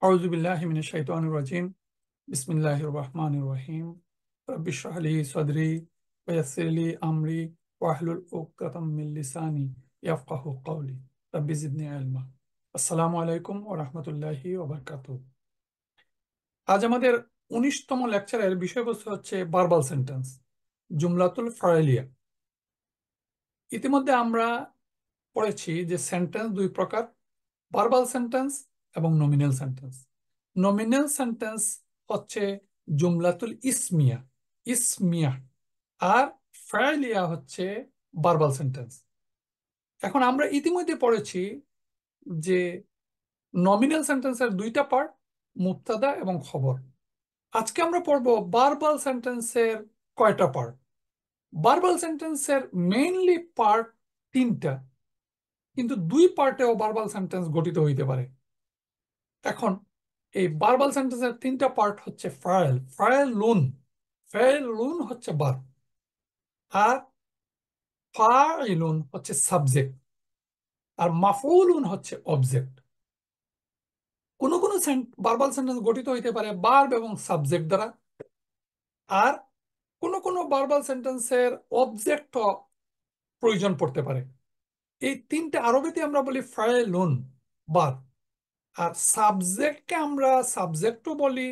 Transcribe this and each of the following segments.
أعوذ بالله من الشيطان الرجيم بسم الله الرحمن الرحيم رب اشرح لي صدري ويسر لي أمري واحلل عقدة من لساني يفقهوا قولي رب زدني علما আসসালামু আলাইকুম ওয়া রাহমাতুল্লাহি ওয়া বারাকাতুহু। আজ আমাদের 19তম লেকচারের বিষয়বস্তু হচ্ছে ভার্বাল সেন্টেন্স, জুমলাতুল ফাইলিয়া। ইতিমধ্যে আমরা পড়েছি যে সেন্টেন্স দুই প্রকার, ভার্বাল সেন্টেন্স এবং নমিনাল সেন্টেন্স। নমিনাল সেন্টেন্স হচ্ছে জুমলাতুল ইসমিয়া ইসমিয়া, আর ফাইলিয়া হচ্ছে ভার্বাল সেন্টেন্স। এখন আমরা ইতিমধ্যে পড়েছি যে নমিনাল সেন্টেন্সের দুইটা পার্ট, মুবতাদা এবং খবর। আজকে আমরা পড়ব ভার্বাল সেন্টেন্সের কয়টা পার্ট। ভার্বাল সেন্টেন্সের মেইনলি পার্ট তিনটা, কিন্তু দুই পার্টেও ভার্বাল সেন্টেন্স গঠিত হইতে পারে। এখন এই ভার্বাল সেন্টেন্সের তিনটা পার্ট হচ্ছে ফাইলুন। ফাইলুন হচ্ছে ভার্ব, আর ফাইলুন হচ্ছে সাবজেক্ট, আর মাফউলুন হচ্ছে অবজেক্ট। কোন কোন ভার্বাল সেন্টেন্স গঠিত হইতে পারে ভার্ব এবং সাবজেক্ট দ্বারা, আর কোন কোন ভার্বাল সেন্টেন্সের অবজেক্টও প্রয়োজন পড়তে পারে। এই তিনটে আরবিতে আমরা বলি ফাইলুন ভার্ব, আর সাবজেক্টকে আমরা সাবজেক্টও বলি,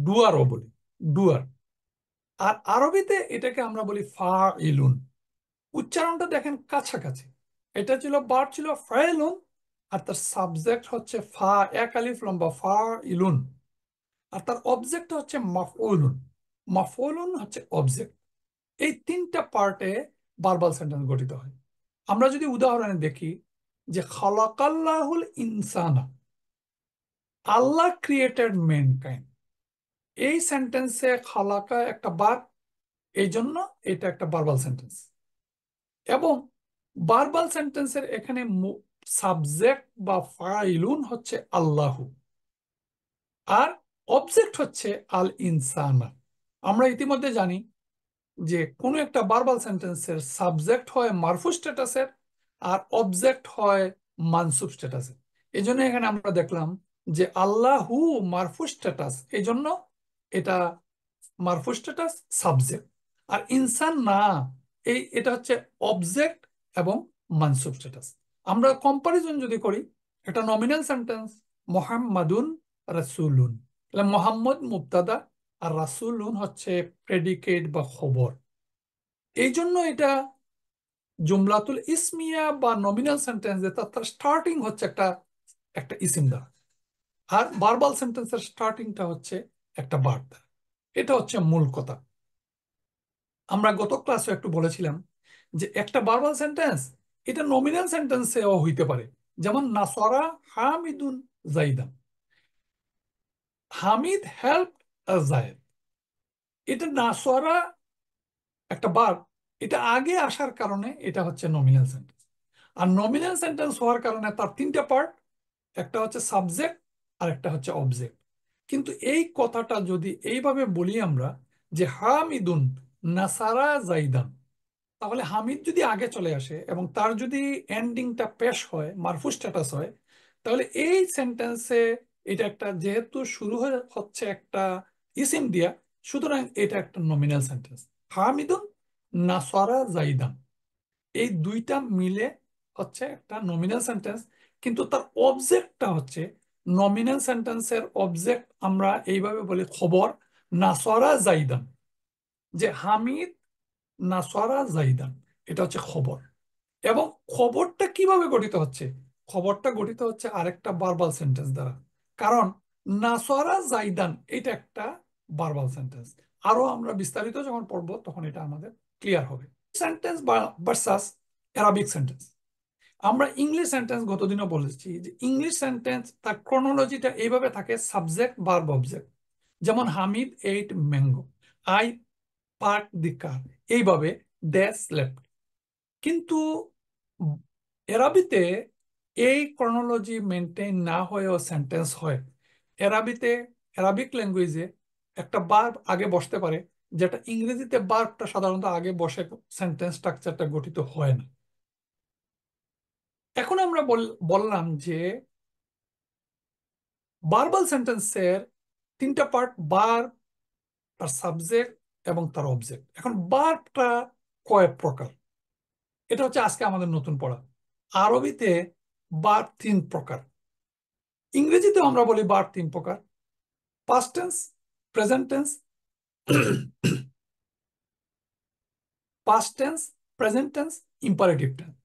ডুয়ারও বলি, ডুয়ার। আর আরবিতে এটাকে আমরা বলি ফাইলুন। উচ্চারণটা দেখেন কাছাকাছি। এটা ছিল ভার্ব ছিল ফাইলুন, আর তার সাবজেক্ট হচ্ছে ফা, এক আলিফ লম্বা ফাইলুন, আর তার অবজেক্ট হচ্ছে মাফউলুন। মাফউলুন হচ্ছে অবজেক্ট। এই তিনটা পার্টে ভার্বাল সেন্টেন্স গঠিত হয়। আমরা যদি উদাহরণে দেখি যে খালাকাল্লাহুল ইনসানা, আল্লাহ ক্রিয়েটেড ম্যানকাইন্ড, এই সেন্টেন্সে খালাকা একটা ভার্ব, এই জন্য এটা একটা ভার্বাল সেন্টেন্স। এবং ভার্বাল সেন্টেন্সের এখানে সাবজেক্ট বা ফাইলুন হচ্ছে আল্লাহু, আর অবজেক্ট হচ্ছে আল ইনসানা। আমরা ইতিমধ্যে জানি যে কোনো একটা ভার্বাল সেন্টেন্সের সাবজেক্ট হয় মারফু স্ট্যাটাসের, আর অবজেক্ট হয় মানসুব স্ট্যাটাসের। এই জন্য এখানে আমরা দেখলাম যে আল্লাহু মারফু স্ট্যাটাস, এই জন্য এটা মারফু স্ট্যাটাস সাবজেক্ট, আর ইনসান না, এটা হচ্ছে অবজেক্ট এবং মানসুব স্ট্যাটাস। আমরা কম্পারিজন যদি করি, এটা নমিনাল সেন্টেন্স মোহাম্মদুন রাসূলুন, তাহলে মোহাম্মদ মুবতাদা আর রাসূলুন হচ্ছে প্রেডিকেট বা খবর। এই জন্য এটা জুমলাতুল ইসমিয়া বা নমিনাল সেন্টেন্স, তার স্টার্টিং হচ্ছে একটা একটা ইসিম দ্বারা, আর ভার্বাল সেন্টেন্সের স্টার্টিংটা হচ্ছে একটা ভার্ব দ্বারা। এটা হচ্ছে মূল কথা। আমরা গত ক্লাসে একটু বলেছিলাম যে একটা ভার্বাল সেন্টেন্স এটা নমিনাল সেন্টেন্সেও হইতে পারে। যেমন নাসরা হামিদুন জাইদান, হামিদ হেল্প জায়েদ। এটা নাসরা একটা ভার্ব, এটা আগে আসার কারণে এটা হচ্ছে নমিনাল সেন্টেন্স। আর নমিনাল সেন্টেন্স হওয়ার কারণে তার তিনটা পার্ট, একটা হচ্ছে সাবজেক্ট আর একটা হচ্ছে অবজেক্ট। কিন্তু এই কথাটা যদি এইভাবে বলি আমরা যে হামিদুন নাসারা জাইদান, তাহলে হামিদ যদি আগে চলে আসে এবং তার যদি এন্ডিংটা পেশ হয়, মারফু স্ট্যাটাস হয়, তাহলে এই সেন্টেন্সে এটা একটা, যেহেতু শুরু হচ্ছে একটা ইসিম দিয়া, সুতরাং এটা একটা নমিনাল সেন্টেন্স। হামিদুন নাসারা জাইদান, এই দুইটা মিলে হচ্ছে একটা নমিনাল সেন্টেন্স। কিন্তু তার অবজেক্টটা হচ্ছে, নমিনাল সেন্টেন্সের অবজেক্ট আমরা এইভাবে বলি খবর, নাসারা জাইদান, যে হামিদ নাসারা জাইদান, এটা হচ্ছে খবর। এবং খবরটা কিভাবে গঠিত হচ্ছে? খবরটা গঠিত হচ্ছে আরেকটা ভার্বাল সেন্টেন্স দ্বারা, কারণ নাসারা জাইদান এটা একটা ভার্বাল সেন্টেন্স। আরো আমরা বিস্তারিত যখন পড়বো তখন এটা আমাদের ক্লিয়ার হবে। Sentence versus Arabic sentence. আমরা ইংলিশ সেন্টেন্স গতদিনও বলেছি যে ইংলিশ সেন্টেন্স তার ক্রোনোলজিটা এইভাবে থাকে, সাবজেক্ট ভার্ব অবজেক্ট। যেমন Hamid ate mango, I park the car, এইভাবে দে স্লেপ্ট। কিন্তু এরাবিতে এই ক্রোনোলজি মেনটেন না হয়েও সেন্টেন্স হয়। এরাবিতে, অ্যারাবিক ল্যাঙ্গুয়েজে একটা ভার্ব আগে বসতে পারে, যেটা ইংরেজিতে ভার্বটা সাধারণত আগে বসে সেন্টেন্স স্ট্রাকচারটা গঠিত হয় না। এখন আমরা বললাম যে ভার্বাল সেন্টেন্সের তিনটা পার্ট: ভার্ব, তার সাবজেক্ট এবং তার অবজেক্ট। এখন ভার্বটা কয় প্রকার, এটা হচ্ছে আজকে আমাদের নতুন পড়া। আরবিতে ভার্ব তিন প্রকার, ইংরেজিতেও আমরা বলি ভার্ব তিন প্রকার: past tense, present tense, past tense, present tense, imperative tense,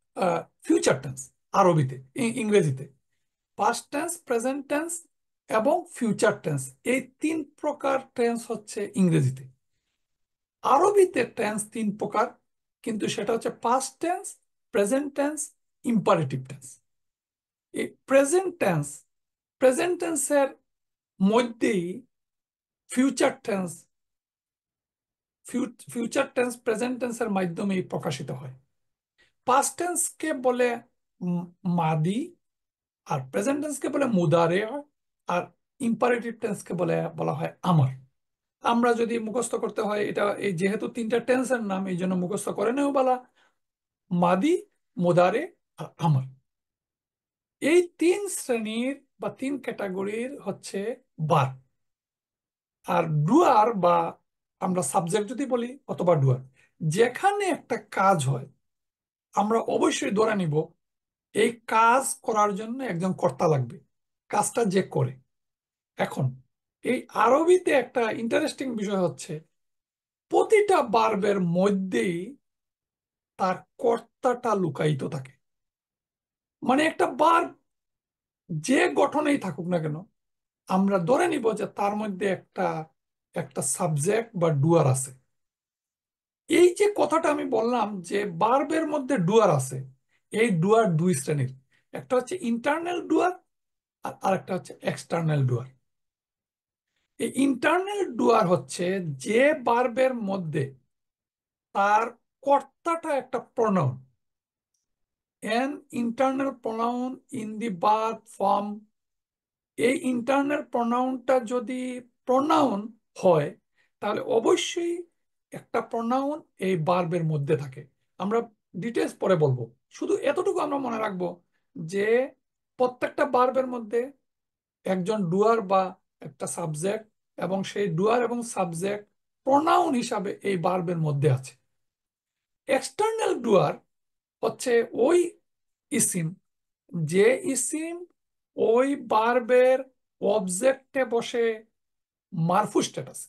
future tense আরবিতে। ইংরেজিতে পাস্ট টেন্স, প্রেজেন্ট টেন্স এবং ফিউচার টেন্স, এই তিন প্রকার টেন্স হচ্ছে ইংরেজিতে। আরবিতে টেন্স তিন প্রকার, কিন্তু সেটা হচ্ছে past tense, present tense, imperative tense. এই প্রেজেন্ট টেন্সের মধ্যেই future tense, future tense present টেন্সের মাধ্যমেই প্রকাশিত হয়। পাস্ট টেন্সকে বলে উম, মাদি, আর প্রেজেন্ট টেন্সকে বলে মুদারে, আর ইম্পারেটিভ টেন্সকে বলা হয় আমর। আমরা যদি মুখস্থ করতে হয় এটা, এই যেহেতু তিনটা টেন্সের নাম, এই জন্য মুখস্থ করে নেও বলা মাদি, মুদারে আর আমর। এই তিন শ্রেণীর বা তিন ক্যাটাগরির হচ্ছে ভার্ব। আর ডুয়ার বা আমরা সাবজেক্ট যদি বলি অথবা ডুয়ার, যেখানে একটা কাজ হয় আমরা অবশ্যই ধরে নিব এই কাজ করার জন্য একজন কর্তা লাগবে, কাজটা যে করে। এখন এই আরবিতে একটা ইন্টারেস্টিং বিষয় হচ্ছে প্রতিটা ভার্বের মধ্যেই তার কর্তাটা লুকায়িত থাকে। মানে একটা ভার্ব যে গঠনেই থাকুক না কেন, আমরা ধরে নিব যে তার মধ্যে একটা একটা সাবজেক্ট বা ডুয়ার আছে। এই যে কথাটা আমি বললাম যে ভার্বের মধ্যে ডুয়ার আছে, এই ডুয়ার দুই শ্রেণীর, একটা হচ্ছে ইন্টারনাল ডুয়ার আর আরেকটা হচ্ছে এক্সটার্নাল ডুয়ার। এই ইন্টারনাল ডুয়ার হচ্ছে যে ভার্বের মধ্যে তার কর্তাটা একটা pronoun, an internal pronoun in the verb form। এই ইন্টারনাল প্রনাউনটা যদি প্রনাউন হয় তাহলে অবশ্যই একটা প্রনাউন এই ভার্বের মধ্যে থাকে। আমরা ডিটেলস পরে বলবো, শুধু এতটুকু আমরা মনে রাখবো যে প্রত্যেকটা ভার্বের মধ্যে একজন ডুয়ার বা একটা সাবজেক্ট, এবং সেই ডুয়ার এবং সাবজেক্ট প্রনাউন হিসাবে এই ভার্বের মধ্যে আছে। এক্সটার্নাল ডুয়ার হচ্ছে ওই ইসিম, যে ইসিম ওই ভার্বের অবজেক্টে বসে মারফু স্ট্যাটাস।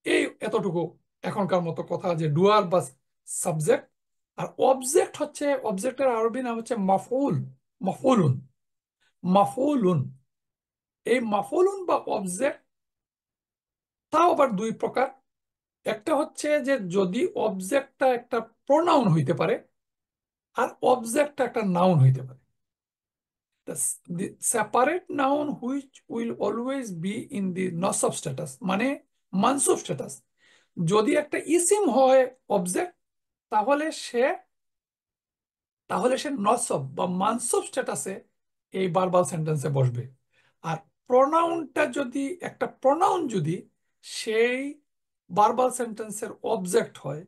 এই এতটুকু এখনকার মতো কথা, যে ডুয়ার বা সাবজেক্ট আর অবজেক্ট হচ্ছে, অবজেক্টের আরবি নাম হচ্ছে মাফউল, মাফউলুন, মাফউলুন। এই মাফউলুন বা অবজেক্ট তাও আবার দুই প্রকার। একটা হচ্ছে যে যদি অবজেক্টটা একটা প্রোনাউন হইতে পারে, আর অবজেক্টটা একটা নাউন হইতে পারে। The separate noun which will always be in the nasab status, মানে মানসুব স্ট্যাটাস। যদি একটা ইসিম হয় অবজেক্ট, তাহলে সে নসব বা মানসুব স্ট্যাটাসে এই ভার্বাল সেন্টেন্সে বসবে। আর প্রোনাউনটা যদি একটা প্রোনাউন যদি সেই ভার্বাল সেন্টেন্সের অবজেক্ট হয়,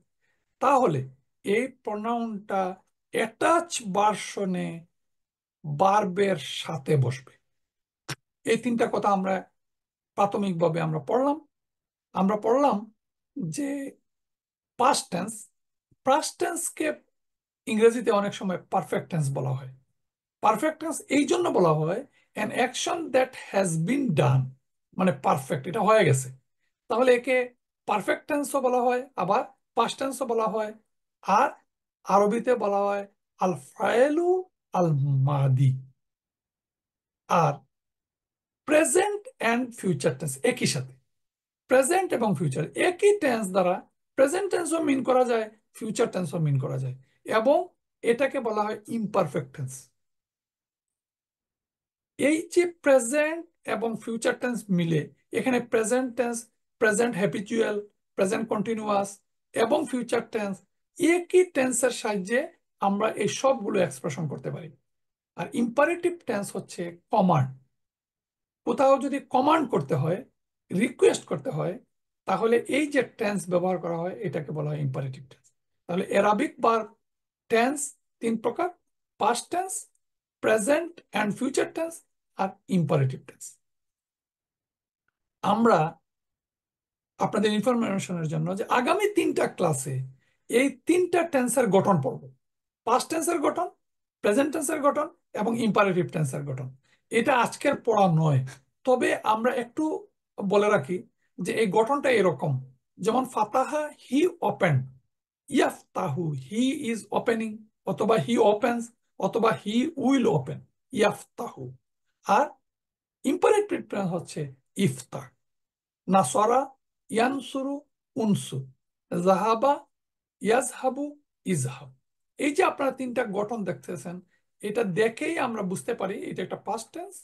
তাহলে এই প্রোনাউনটা অ্যাটাচ ভার্সনে ভার্বের সাথে বসবে। এই তিনটা কথা আমরা প্রাথমিকভাবে আমরা পড়লাম যে পাস্ট টেন্স, পাস্ট টেন্সকে ইংরেজিতে অনেক সময় পারফেক্ট টেন্স বলা হয়। পারফেক্ট টেন্স এই জন্য বলা হয় an action that has been done, মানে পারফেক্ট, এটা হয়ে গেছে। তাহলে একে পারফেক্ট টেন্সও বলা হয়, আবার পাস্ট টেন্সও বলা হয়। আর আরবিতে বলা হয় আল ফায়েলু আল মাদি। আর প্রেজেন্ট অ্যান্ড ফিউচার টেন্স একই সাথে, প্রেজেন্ট এবং ফিউচার একই টেন্স দ্বারা প্রেজেন্ট টেন্সও মিন করা যায়, ফিউচার টেন্সও মিন করা যায়, এবং এটাকে বলা হয় ইমপারফেক্ট টেন্স। এই যে প্রেজেন্ট এবং ফিউচার টেন্স মিলে, এখানে present tense, present habitual, present continuous এবং ফিউচার টেন্স একই টেন্সের সাহায্যে আমরা এই সবগুলো এক্সপ্রেশন করতে পারি। আর ইম্পারেটিভ টেন্স হচ্ছে কমান্ড। কোথাও যদি কমান্ড করতে হয়, রিকোয়েস্ট করতে হয়, তাহলে এই যে টেন্স ব্যবহার করা হয় এটাকে বলা হয় ইম্পারেটিভ টেন্স। তাহলে অ্যারাবিক ভার্ব টেন্স তিন প্রকার: past tense, present and future tense, আর ইম্পারেটিভ টেন্স। আমরা আপনাদের ইনফরমেশনের জন্য যে আগামী 3টা ক্লাসে এই 3টা টেন্সের গঠন পড়ব। পাস্ট টেন্সের গঠন, প্রেজেন্ট টেন্সের গঠন এবং ইম্পারেটিভ টেন্সের গঠন। এটা আজকের পড়া নয়, তবে আমরা একটু বলে রাখি যে এই গঠনটা এরকম। যেমন ফাতাহা, হি ওপেন, ইয়াফতাহু, হি ইজ ওপেনিং, অথবা হি ওপেন্স, অথবা হি উইল ওপেন, ইয়াফতাহু। আর ইম্পারেটিভ টেন্স হচ্ছে ইফতাহ। নাসরা, ইয়ানসুরু, উনসুর। জাহাবা, ইয়াজহাবু, ইজহাব। এই যে আপনারা 3টা গঠন দেখতেছেন, এটা দেখেই আমরা বুঝতে পারি এটা একটা পাস্ট টেন্স,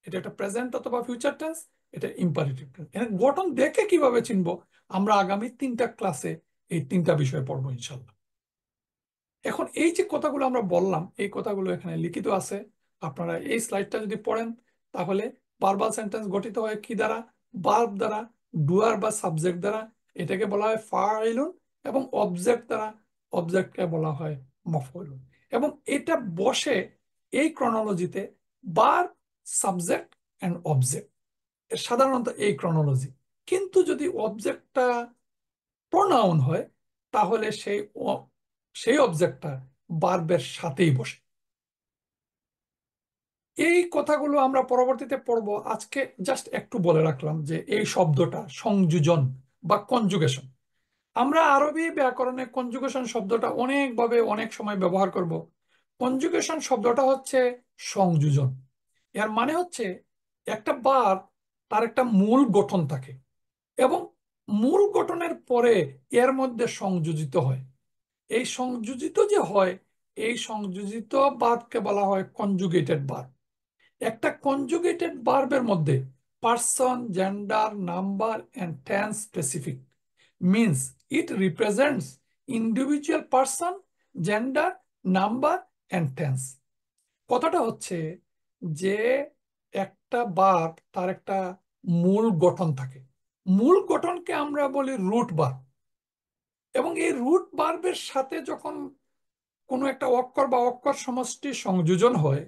এটা একটা প্রেজেন্ট অথবা ফিউচার টেন্স, এটা ইম্পারেটিভ টেন্স। এর গঠন দেখে কিভাবে চিনবো, আমরা আগামী 3টা ক্লাসে এই 3টা বিষয় পড়বো ইনশাল্লাহ। এখন এই যে কথাগুলো আমরা বললাম, এই কথাগুলো এখানে লিখিত আছে। আপনারা এই স্লাইডটা যদি পড়েন, তাহলে ভার্বাল সেন্টেন্স গঠিত হয় কি দ্বারা? ভার্ব দ্বারা, ডুয়ার বা সাবজেক্ট দ্বারা, এটাকে বলা হয় ফাইলুন। এবং অবজেক্ট দ্বারা, অবজেক্টকে বলা হয় মফউলুন। এবং এটা বসে এই ক্রনোলজিতে, ভার্ব, সাবজেক্ট এন্ড অবজেক্ট, সাধারণত এই ক্রনোলজি। কিন্তু যদি অবজেক্টটা প্রোনাউন হয়, তাহলে সেই অবজেক্টটা ভার্বের সাথেই বসে। এই কথাগুলো আমরা পরবর্তীতে পড়বো। আজকে জাস্ট একটু বলে রাখলাম যে এই শব্দটা সংযোজন বা কনজুগেশন। আমরা আরবি ব্যাকরণে কনজুগেশন শব্দটা অনেকভাবে অনেক সময় ব্যবহার করব। কনজুগেশন শব্দটা হচ্ছে সংযোজন। এর মানে হচ্ছে একটা ভার্ব, তার একটা মূল গঠন থাকে এবং মূল গঠনের পরে এর মধ্যে সংযোজিত হয়। এই সংযোজিত যে হয়, এই সংযোজিত বার্বকে বলা হয় কনজুগেটেড বার্ব। একটা কনজুগেটেড বার্বের মধ্যে person, gender, number and tense specific, means it represents individual person, gender, number and tense. কথাটা হচ্ছে যে একটা বার্ব, তার একটা মূল গঠন থাকে। মূল গঠনকে আমরা বলি রুট বার্ব। এবং এই রুট বার্বের সাথে যখন কোনো একটা অক্ষর বা অক্ষর সমষ্টি সংযোজন হয়,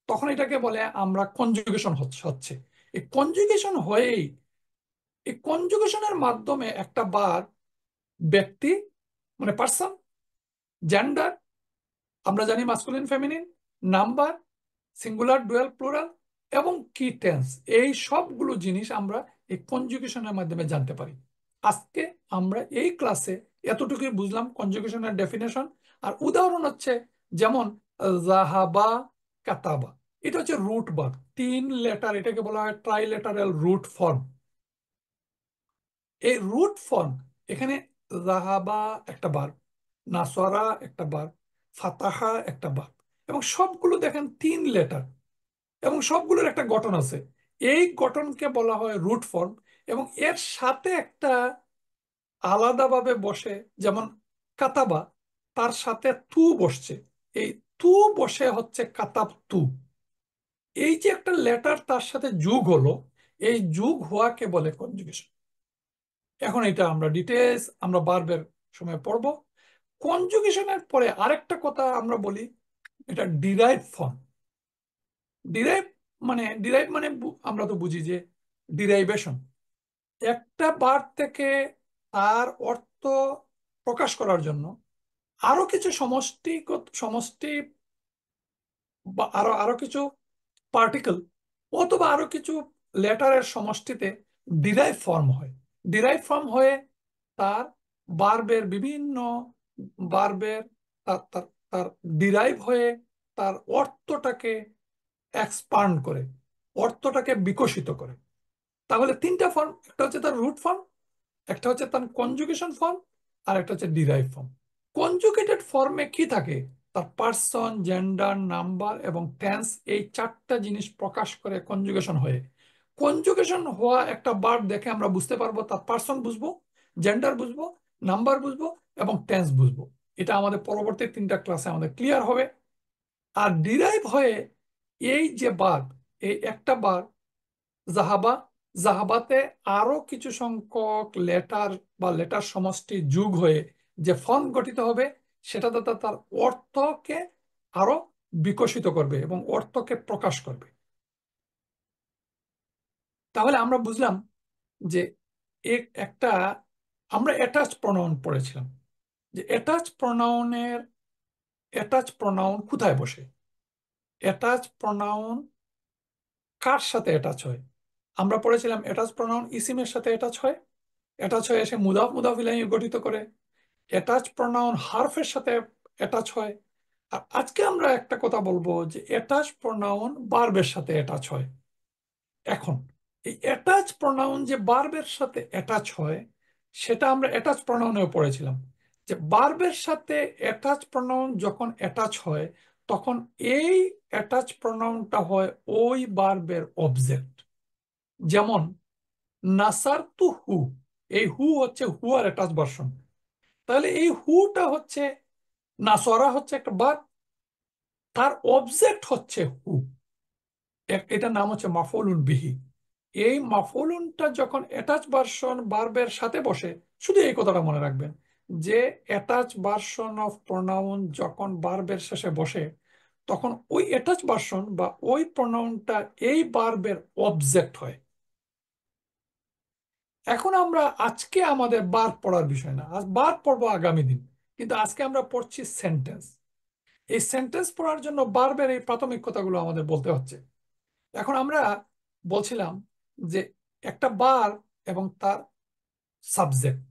তখন এটাকে বলে আমরা কনজুগেশন হচ্ছে। এই কনজুগেশন হয়েই, এই কনজুগেশনের মাধ্যমে একটা বার, ব্যক্তি মানে পার্সন, জেন্ডার, আমরা জানি masculine feminine, number, singular, dual, plural, এবং কি টেন্স, এই সবগুলো জিনিস আমরা এই কনজুগেশনের মাধ্যমে জানতে পারি। আজকে আমরা এই ক্লাসে এতটুকুই বুঝলাম কনজুগেশনের ডেফিনেশন। আর উদাহরণ হচ্ছে যেমন জাহাবা, কাতাবা। এটা হচ্ছে রুট ভার্ব, 3 লেটার, এটাকে বলা হয় ট্রাইলেটারাল রুট ফর্ম। এই রুট ফর্ম এখানে জাহাবা একটা ভার্ব, নাসরা একটা ভার্ব, ফাতাহা একটা ভার্ব, এবং সবগুলো দেখেন 3 লেটার এবং সবগুলোর একটা গঠন আছে। এই গঠনকে বলা হয় রুট ফর্ম। এবং এর সাথে একটা আলাদাভাবে বসে, যেমন কাতাবা, তার সাথে তু বসছে। এই তু বসে হচ্ছে কাতাব তু। এই যে একটা লেটার তার সাথে যোগ হলো, এই যোগ হওয়াকে বলে কনজুগেশন। এখন এটা আমরা ডিটেলস আমরা ভার্বের সময় পড়বো। কনজুগেশনের পরে আরেকটা কথা আমরা বলি, এটা ডিরাইভ ফর্ম। ডিরাইভ মানে আমরা তো বুঝি যে ডিরাইভেশন। একটা ভার্ব থেকে তার অর্থ প্রকাশ করার জন্য আরো কিছু সমষ্টি বা আরো আরো কিছু পার্টিকেল অথবা আরো কিছু লেটারের সমষ্টিতে ডিরাইভ ফর্ম হয়। ডিরাইভ ফর্ম হয়ে তার ভার্বের বিভিন্ন ভার্বের তার তার তার ডিরাইভ হয়ে তার অর্থটাকে এক্সপান্ড করে, অর্থটাকে বিকশিত করে। তাহলে 3টা ফর্ম, একটা হচ্ছে তার রুট ফর্ম, একটা হচ্ছে তার কনজুগেশন ফর্ম, আর একটা হচ্ছে ডিরাইভ ফর্ম। কনজুগেটেড ফর্মে কি থাকে? তার পার্সন, জেন্ডার, নাম্বার এবং টেন্স, এই 4টা জিনিস প্রকাশ করে কনজুগেশন হয়ে। কনজুগেশন হওয়া একটা ভার্ব দেখে আমরা বুঝতে পারবো তার পার্সন বুঝবো, জেন্ডার বুঝবো, নাম্বার বুঝবো এবং টেন্স বুঝবো। এটা আমাদের পরবর্তী 3টা ক্লাসে আমাদের ক্লিয়ার হবে। আর ডিরাইভ হয়ে এই যে ভার্ব, এই একটা ভার্ব জাহাবা, জাহাবাতে আরো কিছু সংখ্যক লেটার বা লেটার সমষ্টি যোগ হয়ে যে ফর্ম গঠিত হবে, সেটা দ্বারা তার অর্থকে আরো বিকশিত করবে এবং অর্থকে প্রকাশ করবে। তাহলে আমরা বুঝলাম যে একটা আমরা অ্যাটাচ প্রনাউন পড়েছিলাম, যে অ্যাটাচ প্রনাউন কোথায় বসে, অ্যাটাচ প্রনাউন কার সাথে অ্যাটাচ হয়। আমরা পড়েছিলাম অ্যাটাচ প্রনাউন ইসিমের সাথে অ্যাটাচ হয়, অ্যাটাচ হয়ে এসে মুদাফ মুদাফ ইলাইহি গঠিত করে। অ্যাটাচ প্রনাউন হার্ফের সাথে অ্যাটাচ হয়। আর আজকে আমরা একটা কথা বলবো যে অ্যাটাচ প্রনাউন ভার্বের সাথে অ্যাটাচ হয়। এখন এই অ্যাটাচ প্রনাউন যে ভার্বের সাথে অ্যাটাচ হয়, সেটা আমরা অ্যাটাচ প্রনাউনেও পড়েছিলাম, যে ভার্বের সাথে অ্যাটাচ প্রনাউন যখন অ্যাটাচ হয়, তখন এই অ্যাটাচ প্রনাউনটা হয় ওই ভার্বের অবজেক্ট। যেমন নাসার টু হু, এই হু হচ্ছে হু আর অ্যাটাচ ভার্সন। তাহলে এই হুটা হচ্ছে, নাসরা হচ্ছে একটা ভার্ব, তার অবজেক্ট হচ্ছে হু, এটার নাম হচ্ছে মাফউলুন বিহি। এই মাফউলুনটা যখন অ্যাটাচ ভার্সন ভার্বের সাথে বসে, শুধু এই কথাটা মনে রাখবেন যে অ্যাটাচ ভার্সন অফ প্রোনাউন যখন ভার্বের শেষে বসে, তখন ওই অ্যাটাচ ভার্সন বা ওই প্রোনাউনটা এই ভার্বের অবজেক্ট হয়। এখন আমরা আজকে আমাদের ভার্ব পড়ার বিষয় না, আজ ভার্ব পড়বো আগামী দিন, কিন্তু আজকে আমরা পড়ছি সেন্টেন্স। এই সেন্টেন্স পড়ার জন্য ভার্বের এই প্রাথমিক কথাগুলো আমাদের বলতে হচ্ছে। এখন আমরা বলছিলাম যে একটা ভার্ব এবং তার সাবজেক্ট,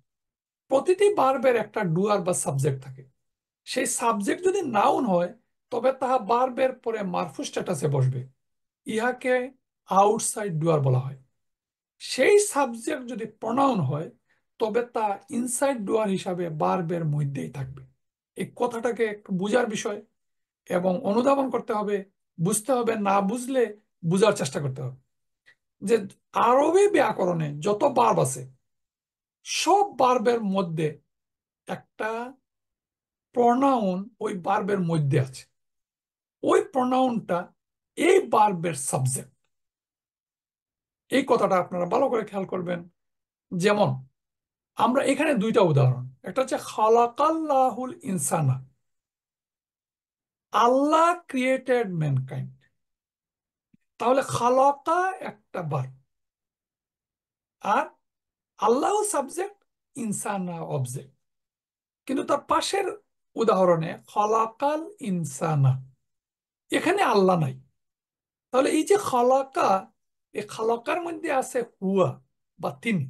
প্রতিটি ভার্বের একটা ডুয়ার বা সাবজেক্ট থাকে। সেই সাবজেক্ট যদি নাউন হয়, তবে তাহা ভার্বের পরে মারফু স্ট্যাটাসে বসবে, ইহাকে আউটসাইড ডুয়ার বলা হয়। সেই সাবজেক্ট যদি প্রনাউন হয়, তবে তা ইনসাইড ডুয়ার হিসাবে ভার্বের মধ্যেই থাকবে। এই কথাটাকে একটু বোঝার বিষয় এবং অনুধাবন করতে হবে, বুঝতে হবে, না বুঝলে বোঝার চেষ্টা করতে হবে। যে আরবি ব্যাকরণে যত ভার্ব আছে, সব ভার্বের মধ্যে একটা প্রনাউন ওই ভার্বের মধ্যে আছে। ওই প্রনাউনটা এই ভার্বের সাবজেক্ট। এই কথাটা আপনারা ভালো করে খেয়াল করবেন। যেমন আমরা এখানে দুইটা উদাহরণ, একটা হচ্ছে খালাকাল্লাহুল ইনসানা, আল্লাহ ক্রিয়েটেড ম্যানকাইন্ড। তাহলে খালাকা একটা ভার্ব, আর আল্লাহ সাবজেক্ট, ইনসানা অবজেক্ট। কিন্তু তার পাশের উদাহরণে খলাকাল ইনসানা, এখানে আল্লাহ নাই। তাহলে এই যে খলাকা, এই খলাকার মধ্যে আছে হুয়া বা তিনি।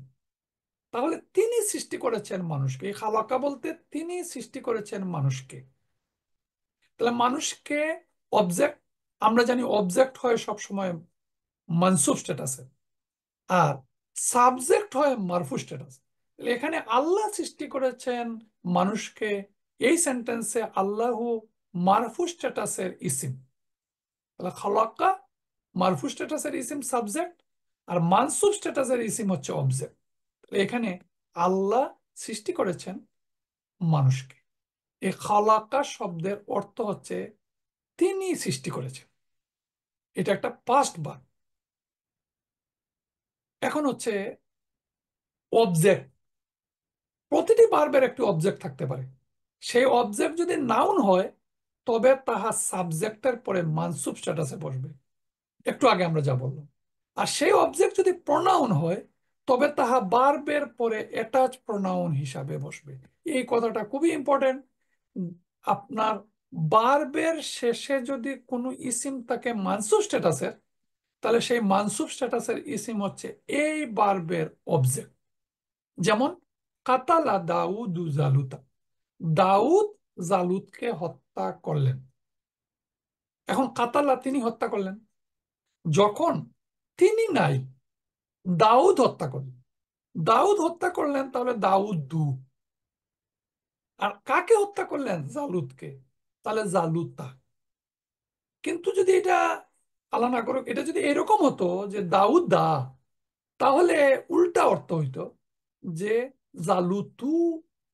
তাহলে তিনি সৃষ্টি করেছেন মানুষকে, এই খালাকা বলতে তিনি সৃষ্টি করেছেন মানুষকে। তাহলে মানুষকে অবজেক্ট, আমরা জানি অবজেক্ট হয় সব সময় মানসুব স্ট্যাটাসে, আর সাবজেক্ট হয় মারফু স্ট্যাটাস। এখানে আল্লাহ সৃষ্টি করেছেন মানুষকে, এই সেন্টেন্সে আল্লাহু মারফু স্ট্যাটাসের ইসিম। তাহলে খালাক্কা মারফু স্ট্যাটাসের ইসিম সাবজেক্ট, আর মানসুব স্ট্যাটাসের ইসিম হচ্ছে অবজেক্ট। এখানে আল্লাহ সৃষ্টি করেছেন মানুষকে। এই খালাক্কা শব্দের অর্থ হচ্ছে তিনি সৃষ্টি করেছেন, এটা একটা পাস্ট ভার্ব। এখন হচ্ছে অবজেক্ট, প্রতিটি ভার্বের একটি অবজেক্ট থাকতে পারে। সেই অবজেক্ট যদি নাউন হয়, তবে তাহা সাবজেক্টের পরে মানসুব স্ট্যাটাসে বসবে, একটু আগে আমরা যা বললাম। আর সেই অবজেক্ট যদি প্রনাউন হয়, তবে তাহা ভার্বের পরে অ্যাটাচ প্রনাউন হিসাবে বসবে। এই কথাটা খুবই ইম্পর্টেন্ট। আপনার ভার্বের শেষে যদি কোনো ইসিম থাকে মানসুব স্ট্যাটাসের, তাহলে সেই মানসুব স্ট্যাটাসের ইসিম হচ্ছে এই ভার্বের অবজেক্ট। যেমন কাতালা দাউদ জালুতা, দাউদ জালুতকে হত্যা করলেন। এখন কাতালা তিনি হত্যা করলেন, যখন তিনি নাই, দাউদ হত্যা করলেন। দাউদ হত্যা করলেন, তাহলে দাউদ দু। আর কাকে হত্যা করলেন? জালুতকে, তাহলে জালুতা। কিন্তু যদি এটা আল্লাহ না করুক, এটা যদি এরকম হতো যে দাউদ দা, তাহলে উল্টা অর্থ হইতো যে জালুতু,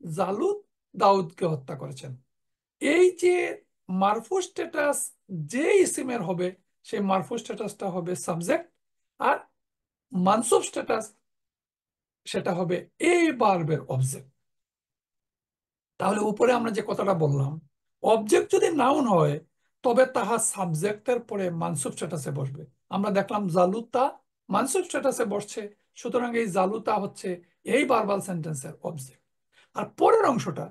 জালুত দাউদকে হত্যা করেছেন। এই যে মারফু স্ট্যাটাস যে ইসিমের হবে, সেই মারফু স্ট্যাটাসটা হবে সাবজেক্ট, আর মানসুব স্ট্যাটাস সেটা হবে এই ভার্বের অবজেক্ট। তাহলে উপরে আমরা যে কথাটা বললাম, অবজেক্ট যদি নাউন হয়, তবে তাহা সাবজেক্টের পরে মানসুব স্ট্যাটাসে বসবে। আমরা দেখলাম জালুতা মানসুব স্ট্যাটাসে বসছে, সুতরাং এই জালুতা হচ্ছে এই ভার্বাল সেন্টেন্সের অবজেক্ট। আর পরের অংশটা,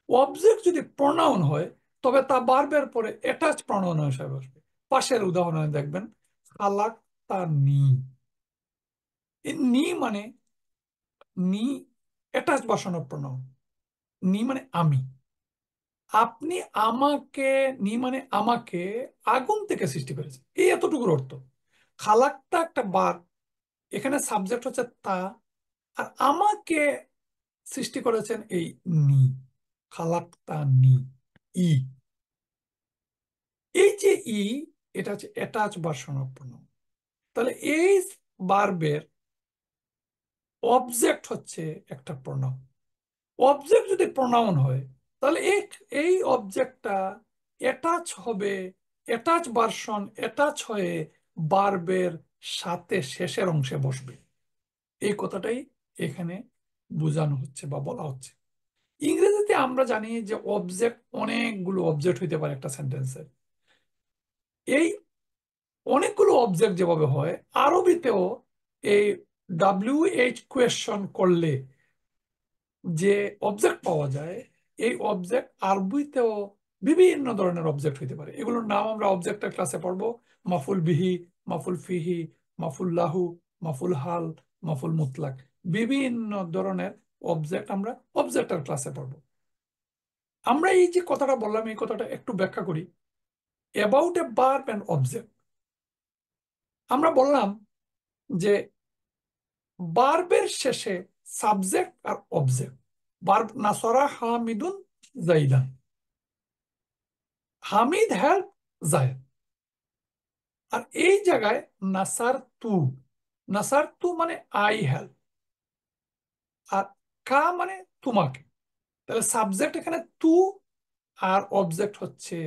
অবজেক্ট যদি প্রনাউন হয় তবে তা ভার্বের পরে অ্যাটাচ প্রনাউন হিসেবে বসবে। পাশের উদাহরণে দেখবেন, খালাক তা নি। এই নি মানে, নি অ্যাটাচ বসানো প্রনাউন। নি মানে আমি। আপনি আমাকে, নি মানে আমাকে আগুন থেকে সৃষ্টি করেছেন, এই এতটুকুর অর্থ। খালাকটা একটা বার, এখানে সাবজেক্ট হচ্ছে তা, আর আমাকে সৃষ্টি করেছেন এই নি, খালাক্তা নি। ই, এই যে ই, এটা হচ্ছে অ্যাটাচ ভার্সন অফ প্রনাউন। তাহলে এই ভার্বের অবজেক্ট হচ্ছে একটা প্রনাউন। অবজেক্ট যদি প্রনাউন হয় তাহলে এই এই অবজেক্টটা অ্যাটাচ হবে, অ্যাটাচ ভার্সন অ্যাটাচ হয়ে ভার্বের সাথে শেষের অংশে বসবে। এই কথাটাই এখানে বোঝানো হচ্ছে বা বলা হচ্ছে। ইংরেজিতে আমরা জানি যে অবজেক্ট, অনেকগুলো অবজেক্ট হইতে পারে একটা সেন্টেন্সের। এই অনেকগুলো অবজেক্ট যেভাবে হয়, আরবিতেও এই WH কোয়েশ্চন করলে যে অবজেক্ট পাওয়া যায়, এই অবজেক্ট আরবিতেও বিভিন্ন ধরনের অবজেক্ট হইতে পারে। এগুলোর নাম আমরা অবজেক্টের ক্লাসে পড়বো। মাফুল বিহি, মাফুল ফিহি, মাফুল লাহু, মাফুল হাল, মাফুল মুতলাক, বিভিন্ন ধরনের অবজেক্ট আমরা অবজেক্টের ক্লাসে পড়বো। আমরা এই যে কথাটা বললাম, এই কথাটা একটু ব্যাখ্যা করি। About a verb and object, আমরা বললাম যে ভার্বের শেষে সাবজেক্ট আর অবজেক্ট। ভার্ব নাসরা হামিদুন জাইদান, হামিদ হেল্প জায়দ। আর এই জায়গায় নাসার তু, নাসার তু মানে আই হেল্প, আর কা মানে তোমাকে। তাহলে সাবজেক্ট এখানে তু, আর অবজেক্ট হচ্ছে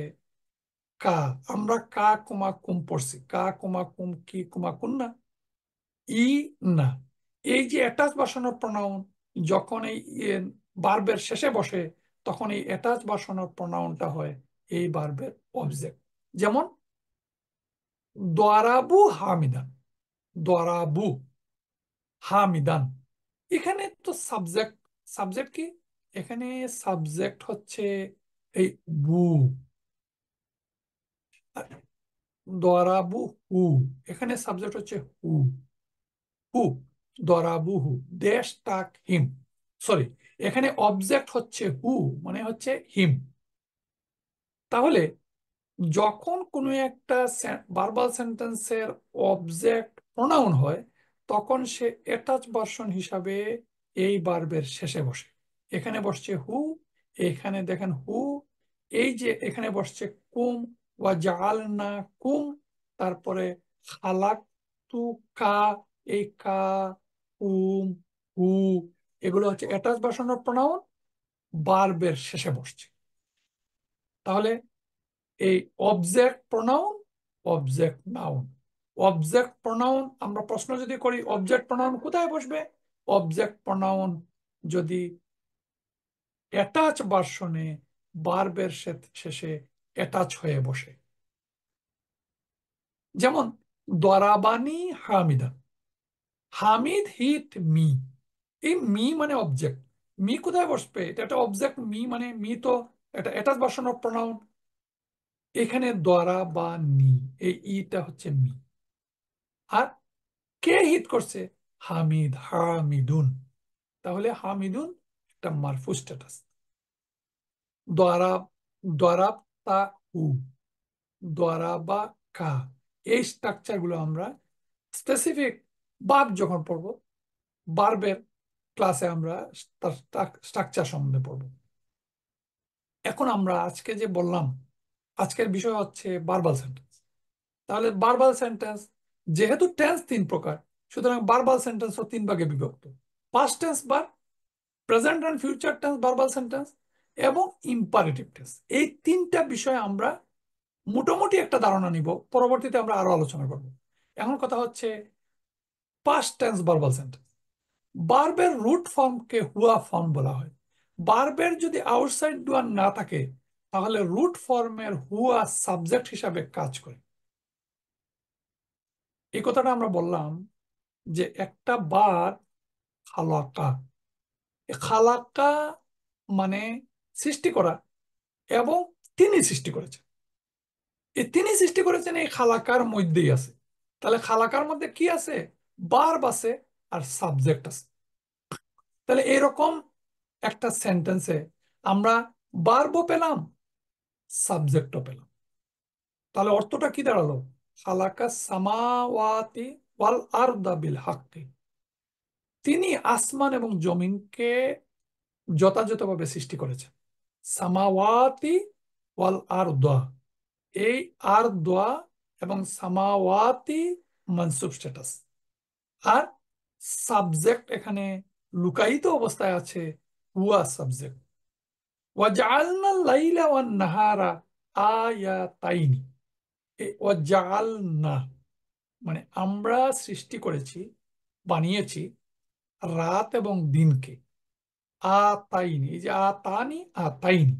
কা। আমরা কা কুমা কুম পড়ছি, কা কুমা কুম কি কুমা কুন না, ই না। এই যে অ্যাটাচ বসানোর প্রনাউন যখন এই ভার্বের শেষে বসে, তখন এই অ্যাটাচ বসানোর প্রনাউনটা হয় এই ভার্বের অবজেক্ট। যেমন দরাবু হামিদান, দরাবু হামিদান। এখানে তো সাবজেক্ট, সাবজেক্ট কি এখানে? সাবজেক্ট হচ্ছে এই বু। আর দরাবু হু, এখানে সাবজেক্ট হচ্ছে হু, হু, দরাবুহু, দে স্টাক হিম। সরি, এখানে অবজেক্ট হচ্ছে হু, মানে হচ্ছে হিম। তাহলে যখন কোনো একটা ভার্বাল সেন্টেন্সের অবজেক্ট প্রোনাউন হয়, তখন সে অ্যাটাচ ভার্সন হিসাবে এই ভার্বের শেষে বসে। এখানে বসছে হু, এখানে দেখেন হু, এই যে এখানে বসছে কুম, ওয়া জাআলনা কুম, তারপরে খালাক তু কা, এই কা, কুম, হু, এগুলো হচ্ছে অ্যাটাচ ভার্সন অফ প্রোনাউন, ভার্বের শেষে বসছে। তাহলে এই object pronoun, object noun, object pronoun, আমরা প্রশ্ন যদি করি অবজেক্ট প্রোনাউন কোথায় বসবে, অবজেক্ট প্রোনাউন যদি অ্যাটাচ ভার্সনে ভার্বের শেষে অ্যাটাচ হয়ে বসে। যেমন দরাবানি হামিদা, হামিদ হিট মি। এই মি মানে অবজেক্ট, মি কোথায় বসবে? এটা একটা অবজেক্ট। মি মানে মি তো এটা অ্যাটাচ ভার্সন অফ প্রোনাউন। এখানে দরা বা নি, এই ইটা হচ্ছে মি। আর কে হিট করছে? হামিদ, হামিদুন। তাহলে হামিদুন একটা মারফু স্ট্যাটাস। দরাব, দরাব তা হু, দরাবা কা, এই স্ট্রাকচার গুলো আমরা স্পেসিফিক ভার্ব যখন পড়বো, ভার্বের ক্লাসে আমরা তার স্ট্রাকচার সম্বন্ধে পড়বো। এখন আমরা আজকে যে বললাম, আজকের বিষয় হচ্ছে ভার্বাল সেন্টেন্স। তাহলে ভার্বাল সেন্টেন্স, যেহেতু টেন্স তিন প্রকার, সুতরাং ভার্বাল সেন্টেন্সও তিন ভাগে বিভক্ত। Past tense, present and future tense verbal sentence, এবং ইম্পারেটিভ টেন্স। এই তিনটা বিষয়ে আমরা মোটামুটি একটা ধারণা নিব, পরবর্তীতে আমরা আরো আলোচনা করব। এখন কথা হচ্ছে পাস্ট টেন্স ভার্বাল সেন্টেন্স। ভার্বের রুট ফর্মকে হুয়া ফর্ম বলা হয়। ভার্বের যদি আউটসাইড ডুয়ার না থাকে, তাহলে রুট ফর্মের হুয়া সাবজেক্ট হিসাবে কাজ করে। এই কথাটা আমরা বললাম যে একটা বার খালাকা, খালাকা মানে সৃষ্টি করা, এবং তিনি সৃষ্টি করেছেন। এই তিনি সৃষ্টি করেছেন এই খালাকার মধ্যেই আছে। তাহলে খালাকার মধ্যে কি আছে? ভার্ব আছে আর সাবজেক্ট আছে। তাহলে এরকম একটা সেন্টেন্সে আমরা ভার্বও পেলাম, সাবজেক্টও পেলাম। তাহলে অর্থটা কি দাঁড়ালো? খালাকা সামাওয়াতি ওয়াল আরদা বিল হাক্কি, তিনি আসমান এবং জমিনকে যথাযথভাবে সৃষ্টি করেছেন। সামাওয়াতি ওয়াল আরদা, এই আরদা এবং সামাওয়াতি মানসুব স্ট্যাটাস, আর সাবজেক্ট এখানে লুকায়িত অবস্থায় আছে, হুয়া সাবজেক্ট। ওয়াজআলনা লাইলা ওয়ান নাহারা আয়াতাইনি, এই ওয়াজআলনা মানে আমরা সৃষ্টি করেছি, বানিয়েছি রাত এবং দিনকে, আতাইনি, এই যে আতানি আতাইনি,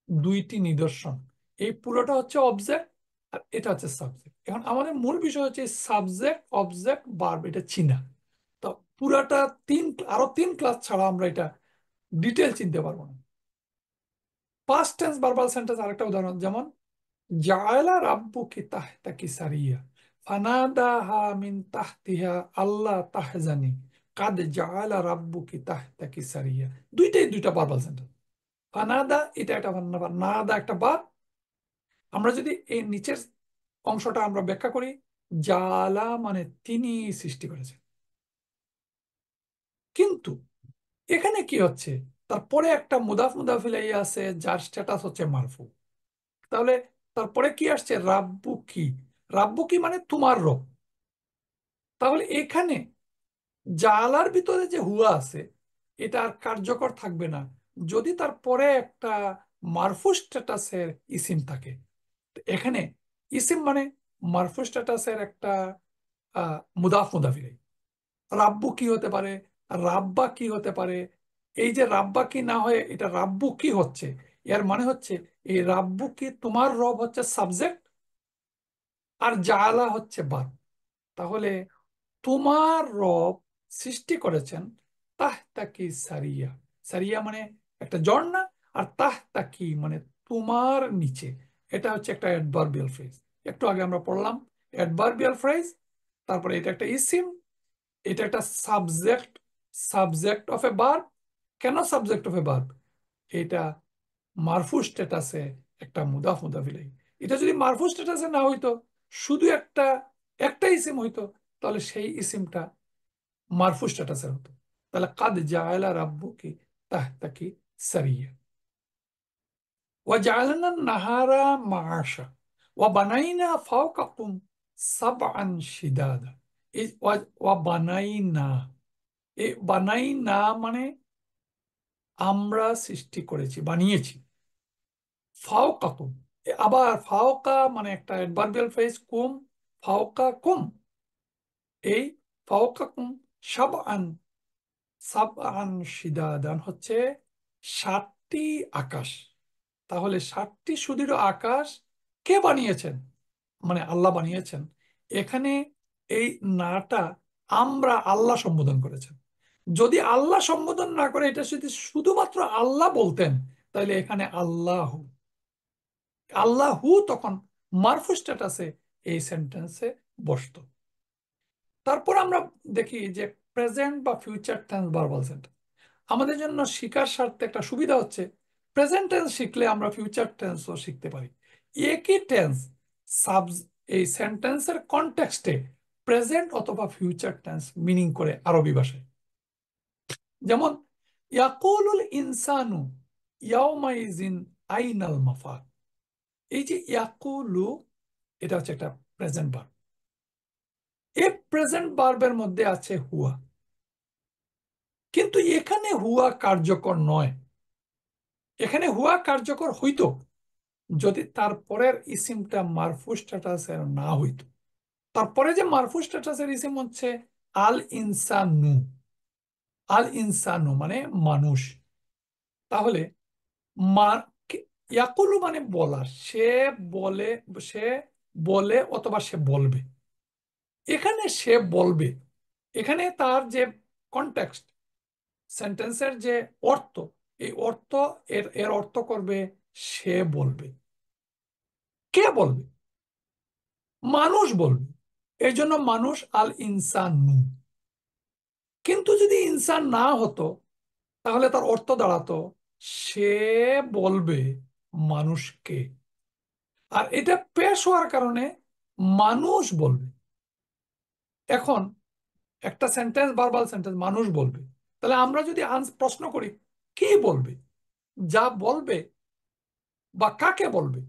দুইটি নিদর্শন। এই পুরোটা হচ্ছে অবজেক্ট আর এটা হচ্ছে সাবজেক্ট। এখন আমাদের মূল বিষয় হচ্ছে সাবজেক্ট অবজেক্ট ভার্ব, এটা চিনা। তো পুরাটা আরো 3 ক্লাস ছাড়া আমরা এটা ডিটেল চিনতে পারবো না। পাস্ট টেন্স ভার্বাল সেন্টেন্স আরেকটা উদাহরণ, যেমন জাআলা রাব্বুকি তাহতাকি সারিয়া ফানাদাহা মিন তাহতিহা আল্লাহ তাহজানি কাদ জাআলা রাব্বুকি তাহতাকি সারিয়া। দুইটাই দুইটা ভার্বাল সেন্টেন্স। ফানাদা এটা একটা ভার্ব, নাদা একটা ভার্ব। আমরা যদি এই নিচের অংশটা আমরা ব্যাখ্যা করি, জালা মানে তিনি সৃষ্টি করেছেন। কিন্তু এখানে কি হচ্ছে, তারপরে একটা মুদাফ মুদাফ ইলাইহি আছে যার স্ট্যাটাস হচ্ছে মারফু। তাহলে তারপরে কি আসছে? রাব্বু কি, রাব্বু কি মানে তোমার রব। তাহলে এখানে জালার ভিতরে যে হুয়া আছে এটা আর কার্যকর থাকবে না যদি তারপরে একটা মারফু স্ট্যাটাসের ইসিম থাকে। তো এখানে ইসিম মানে মারফু স্ট্যাটাসের একটা মুদাফ মুদাফ ইলাইহি। রাব্বু কি হতে পারে, রাব্বা কি হতে পারে? এই যে রাব্বা কি না হয়ে এটা রাব্বু কি হচ্ছে, এর মানে হচ্ছে এই রাব্বু কি তোমার রব হচ্ছে সাবজেক্ট, আর জালা হচ্ছে ভার্ব। তাহলে তোমার রব সৃষ্টি করেছেন তাহতাকি সারিয়া, সারিয়া মানে একটা ঝর্ণা, আর তাহতাকি মানে তোমার নিচে। এটা হচ্ছে একটা অ্যাডভার্বিয়াল ফ্রেজ। একটু আগে আমরা পড়লাম অ্যাডভার্বিয়াল ফ্রেজ, তারপরে এটা একটা ইসিম, এটা একটা subject, subject of A verb. কেন সাবজেক্ট অফ এ ভার্ব? এটা মারফু স্ট্যাটাসে একটা মুদাফ মুদাফ ইলাইহি। এটা যদি মারফু স্ট্যাটাসে না হইতো, শুধু একটা ইসিম হইতো, তাহলে সেই ইসিমটা মারফু স্ট্যাটাসের হতো। তাহলে কাদ জাআলা রাব্বুকি তাহতাকি সারিয়া, ওয়া জাআলনা নাহারা মাআশা ওয়া বানাইনা ফাওকাকুম সাবআন শিদাদা। এই ওয়া বানাইনা, এই বানাইনা মানে আমরা সৃষ্টি করেছি, বানিয়েছি। ফাওকাকুম, আবার ফাওকা মানে একটা অ্যাডভার্বিয়াল ফ্রেজ, কুম ফাওকা কুম, এই ফাওকাকুম সাবআন, সাবআন শিদাদান হচ্ছে 7টি আকাশ। তাহলে 7টি সুদৃঢ় আকাশ কে বানিয়েছেন? মানে আল্লাহ বানিয়েছেন। এখানে এই নাটা আমরা আল্লাহ সম্বোধন করেছেন। যদি আল্লাহ সম্বোধন না করে এটা যদি শুধুমাত্র আল্লাহ বলতেন, তাহলে এখানে আল্লাহু, আল্লাহু তখন মারফু স্ট্যাটাসে এই সেন্টেন্সে বসতো। তারপর আমরা দেখি যে প্রেজেন্ট বা ফিউচার টেন্স ভার্বাল সেন্টেন্স। আমাদের জন্য শিকার স্বার্থে একটা সুবিধা হচ্ছে প্রেজেন্ট টেন্স শিখলে আমরা ফিউচার টেন্সও শিখতে পারি। একই টেন্স সাব এই সেন্টেন্সের কনটেক্সটে প্রেজেন্ট অথবা ফিউচার টেন্স মিনিং করে আরবি ভাষায়। যেমন ইয়াকুলুল ইনসানু ইয়াউমাইজিন আইনাল মাফার, এই যে ইয়াকুলু এটা হচ্ছে একটা প্রেজেন্ট ভার্ব। এই প্রেজেন্ট ভার্বের মধ্যে আছে হুয়া, কিন্তু এখানে হুয়া কার্যকর নয়। এখানে হুয়া কার্যকর হইতো যদি তারপরের ইসিমটা মারফু স্ট্যাটাসের না হইতো। তারপরে যে মারফু স্ট্যাটাসের ইসিম হচ্ছে আল ইনসানু, আল ইনসানু মানে মানুষ। তাহলে মা ইয়াকুলু মানে বলা, সে বলে, সে বলে অথবা সে বলবে। এখানে সে বলবে, এখানে তার যে কনটেক্সট, সেন্টেন্সের যে অর্থ, এই অর্থ এর এর অর্থ করবে সে বলবে। কে বলবে? মানুষ বলবে। এই জন্য মানুষ আল ইনসান নু। কিন্তু যদি ইনসান না হতো তাহলে তার অর্থ দাঁড়াতো সে বলবে মানুষকে। আর এটা পেশ হওয়ার কারণে মানুষ বলবে। এখন একটা সেন্টেন্স, ভার্বাল সেন্টেন্স, মানুষ বলবে, তাহলে আমরা যদি প্রশ্ন করি কি বলবে, যা বলবে বা কাকে বলবে,